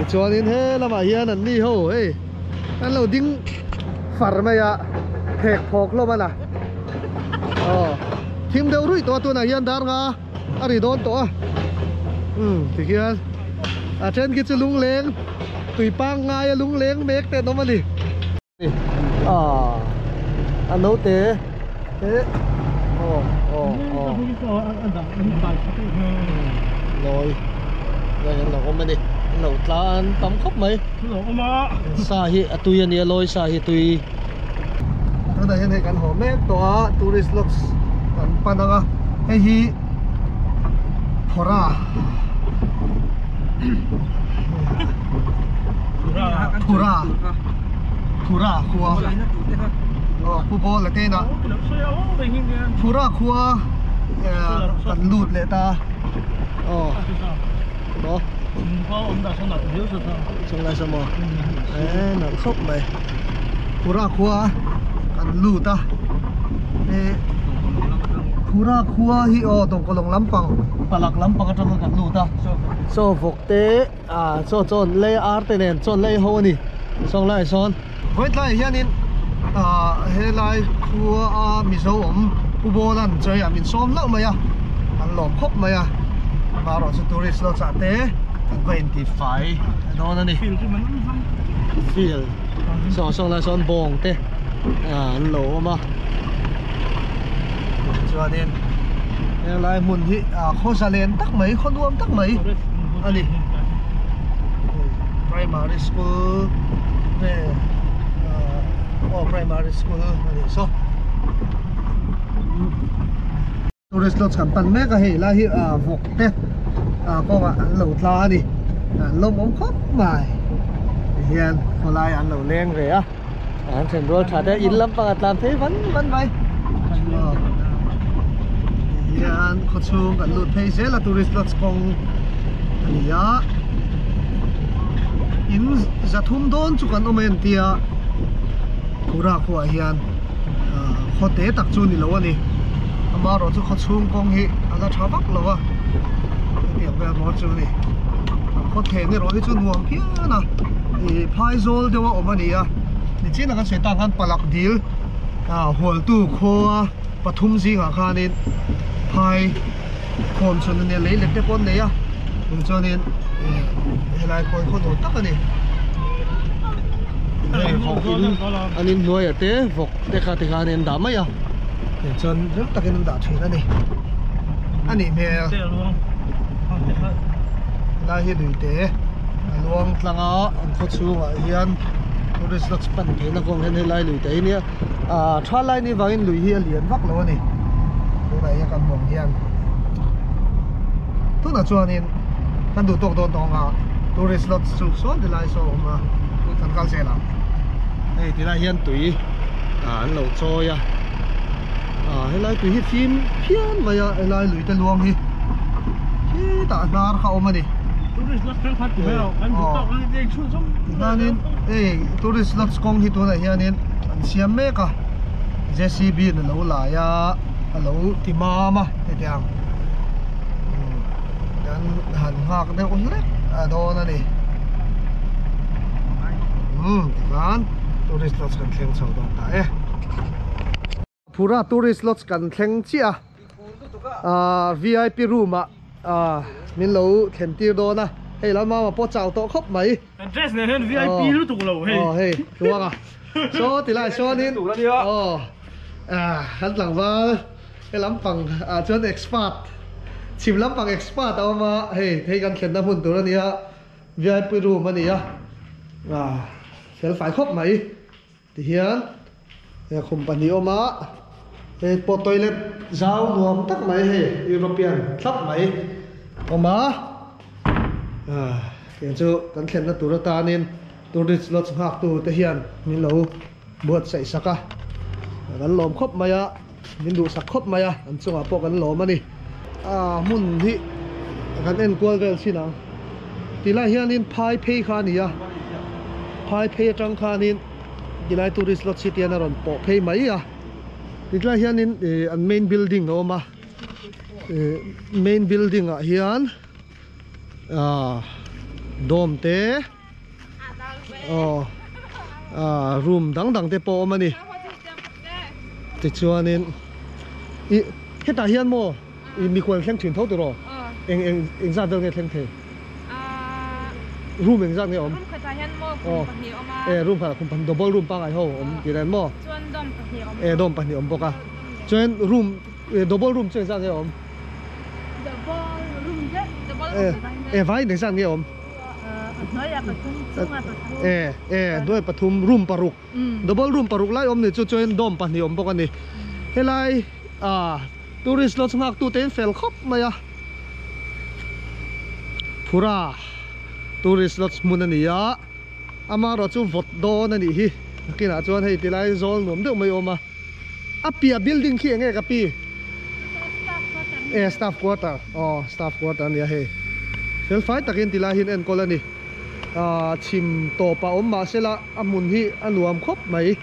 cho nên thế là mà hiền anh đi hô ấy anh lâu đinh phật mày hẹp phọc lo mà nè phim đâu rồi tôi này hiền đàn nga anh đi đón tôi thì kia trên kia lung leng Tuipang ngay lung leng mấy tên nó mà đi anh nấu té thế rồi là con mình đi nấu là ăn tắm khóc mấy sa hi tui anh lôi sa hi tui cái này hiện cái hồ mẹ to tourist looks kan pananga cái hi Phura khua khu bò là cái nào Phura khua cần lụt lệ ta đó trong này sao mà nó khóc mày Phura khua cần lụt ta Phura khua hi tổng có lòng lắm bằng Palak lắm bằng trong cần lụt ta so vok tế so chọn lê arte nền chọn lê hô nè xong lại son với lại hiện in hiện lại khu Mizoram khu bò lần chơi mình xóm lắm mày anh lỏm khóc mày mà rồi sẽ tourist lo chả té 25 đó nè feel so xong lại son bong té lỗ mà cho nên hiện lại muốn hi khó xa lên tắc mấy khó nuông tắc mấy anh đi primary school về primary school này so tourist lot kan pan me ka he la hi vok te ko ma an lo tla ni lom om khop mai hian ko lai an lo leng ve an chen ro tha te in lam pa atlam thế vẫn vai hian ko chung kan lut phei se la tourist lot kong ani ya in zathum don chu kan omen tia Phura khua hian khote tak chu ni lo ani ama ro chu kho chung kong hi ala thavak lo về một chỗ này có thể này rồi chỗ nuông phía na Aizawl đâu ở bên này à thì chỉ là cái sợi tăng han Palak deal hol tu khoa pathum gì ngã khan nên phai khom cho nên lấy lên cái con này à cho nên lại coi đồ tắc này anh em nuôi ở thế vọc thế khá nên đám ấy à chân rất tắc cái đá thuyền này anh em hè lại hiện được thế luang tlawh anh khốt xuống à hian tourist lot span cái nó còn hiện lại lùi thế này tra lại này vào lùi hian liền vắt luôn này cái này cái mỏng hian tức là cho nên kan du tok don tong tourist lot su so de lai so ma kan kal se la ei ti la hian tui an lo cho ya helai tui hi phim phian ma ya helai lui te luang hi hi ta nar kha oma ni tourist lot kan phat tu meo kan du tok an de chu som nanin ei tourist lot kong hi tu na hianin an siam me ka JCB na lo la ya alo ti mama te tiang hẳn hoặc đây cũng hết đó là này gan tourist lodge kan thleng chho don ta Phura tourist lodge kan thleng chi VIP room min lo thlen tir do na hei lama ma po chau to khop mai dress ne hen VIP lu tu lo hei hei tuang so ti lai so nin han lang wa hei lam pang chon expert chim lam pang expert aw ma hei kan thlen na hun tur ani a VIP room ani a sel fai khop mai ti hian he company oma he po toilet zaw nuam tak mai he European thap mai oma tiang chu kan thlen na tur ta nin tourist lodge hak tu te hian min lo buat sai saka kan lom khop mai a min du sak khop mai a an chunga po kan lom ani mun hi kan en kwal vel sina tila hianin phai phei kha ni a phai phei tang kha nin dilai tourist lot city na ron po phei mai a tila hianin an main building no ma main building a hian dom te room dang te po mani tichuanin heta hian mo mi kwal thleng thin tho tu ro eng za del nge thleng the room eng za nge om room khata hian mo kum pahni oma room pha kum pan double room pa ngai ho om ki ran mo chuan dom pahni oma dom pahni om boka chuan room double room chen za nge om double room je double vai eng za nge om nói là pathum chunga pathum doi pathum room paruk double room paruk lai om ni chu chuan dom pahni om boka ni helai tourist lodge ngak tu ten fel khop maya Phura tourist lodge mun ani ya ama ro chu vot don ani hi kina chuan hei tilai Aizawl nom deuh mai oma apia building khi enge ka pi staff quarter staff quarter ni he fel fai takin tilai hin en kolani chim to pa om ma sela amun hi anuam khop mai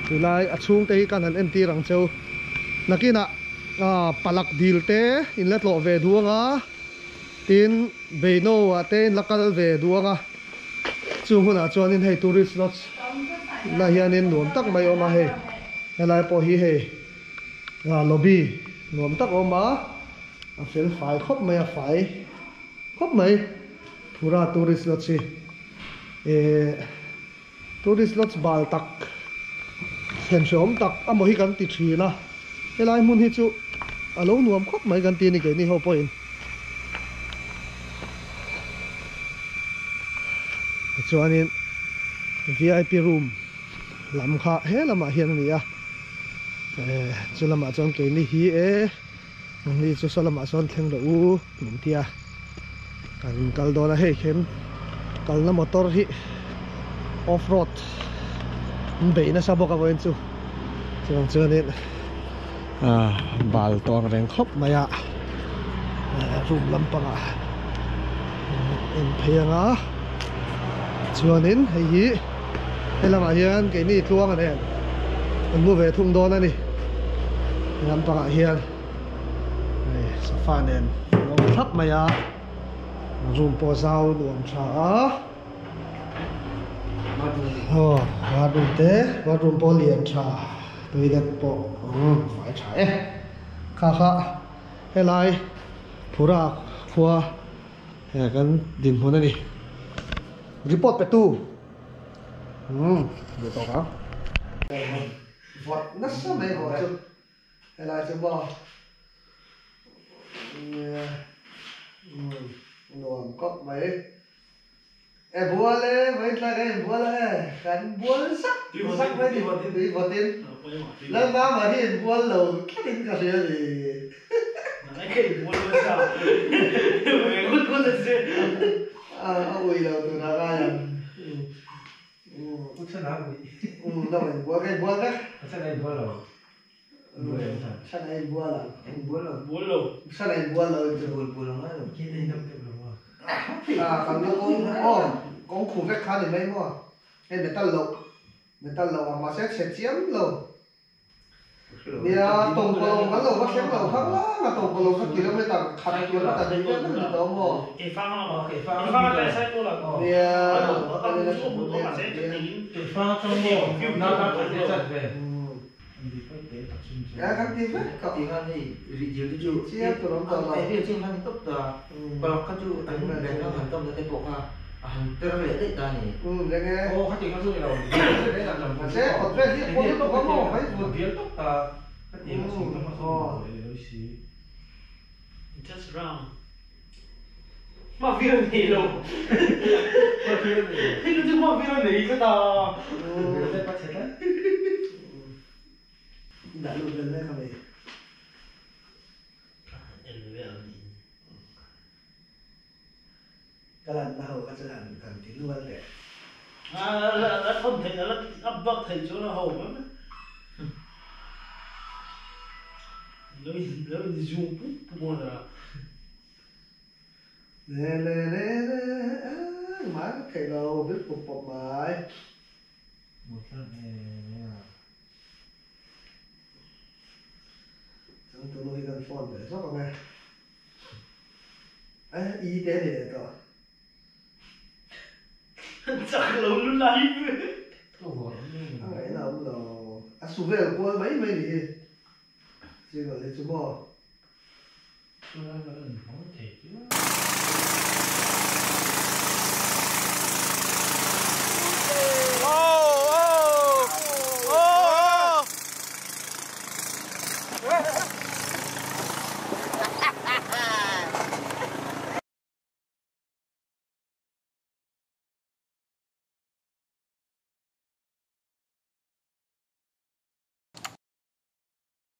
tilai achung te kan an enti rang cheu nakina palak dil te in la tlawh ve duanga tin Beino te lakal ve duanga chu huna chuan in hei tourist lodge la hianin nuam tak mai oma he helai po hi he lobby nuam tak oma fel fai khop mai fai khop mai Phura tourist lodge tourist lodge bal tak hen shom tak amo hi kan ti thina helai mun hi chu alo nuam khop mai kan ti ni ke ni ho point chuanin VIP room lam kha he lama hian ni a chu lama chuan ke ni hi ni chu salama chuan thleng do u min tia kan kal do na he khem kal na motor hi off road Beina sa boka ko chu chuanin bal tong reng khop maya room lampanga en phayanga chuanin hei helama hian ke ni tluang ane an mu ve thung don ani lampanga hian safa nen thấp mày à dùng po dao luồng chả và dùng té và dùng po liền chả tôi đặt po phải chả khá khá hay lại Phura Phura cái điểm hôm nay đi report pe tu được tao không vật nó sao mày họ chứ hay là chứ bao luồng cốc mấy em bua lên mấy là cái em bua lên cắn bua sắc mấy đi vào tiền lên ba mà đi bua lầu cái đinh cà phê gì cái bua lên sao mình cũng là gì ui đâu từ nào ra vậy cũng sao nào vậy đâu mình bua cái bua cái sao này bua lầu sao này bua là bua lầu sao này bua là bua lầu nó kia đây đâu được còn nó có khu vết khá thì mấy mua em người ta lầu mà sẽ chiếm lầu bây giờ tổng của lầu vẫn lầu có chiếm lầu khác lá mà tổng của lầu các km khát kia nó tại vì nó đó mua cái phang là sai cô là bây giờ phá trong mùa nó đã phải chặt về cái kháng tim đấy cậu thì hơn thì review cái chú chia từ đó từ cái việc trên hành tốt là Palak cái chú anh mình đang hành tâm cái bộ ha hành tôi là đấy ta này để nghe ô phát triển cái chú này rồi đấy là làm sẽ còn về thì có nó có một cái một viên tốt là phát triển cái chú nó có just round mà viên này đâu mà viên này cái chú mà viên này cái tao sẽ bắt chết đấy đã luôn lên đấy không vậy cái lần nào cái sẽ làm thành tiếng luôn đấy là không thể là ấp bậc thầy chỗ nó hầu lắm nó dùng bút buồn rồi nè má cái thầy đâu biết phục phục mày một lần này tôi nuôi gần phòn để cho con nghe ý thế để to chắc lâu luôn lại anh ấy là ông là số về của mấy gì chứ gọi là chú bò tôi đang là không thể chứ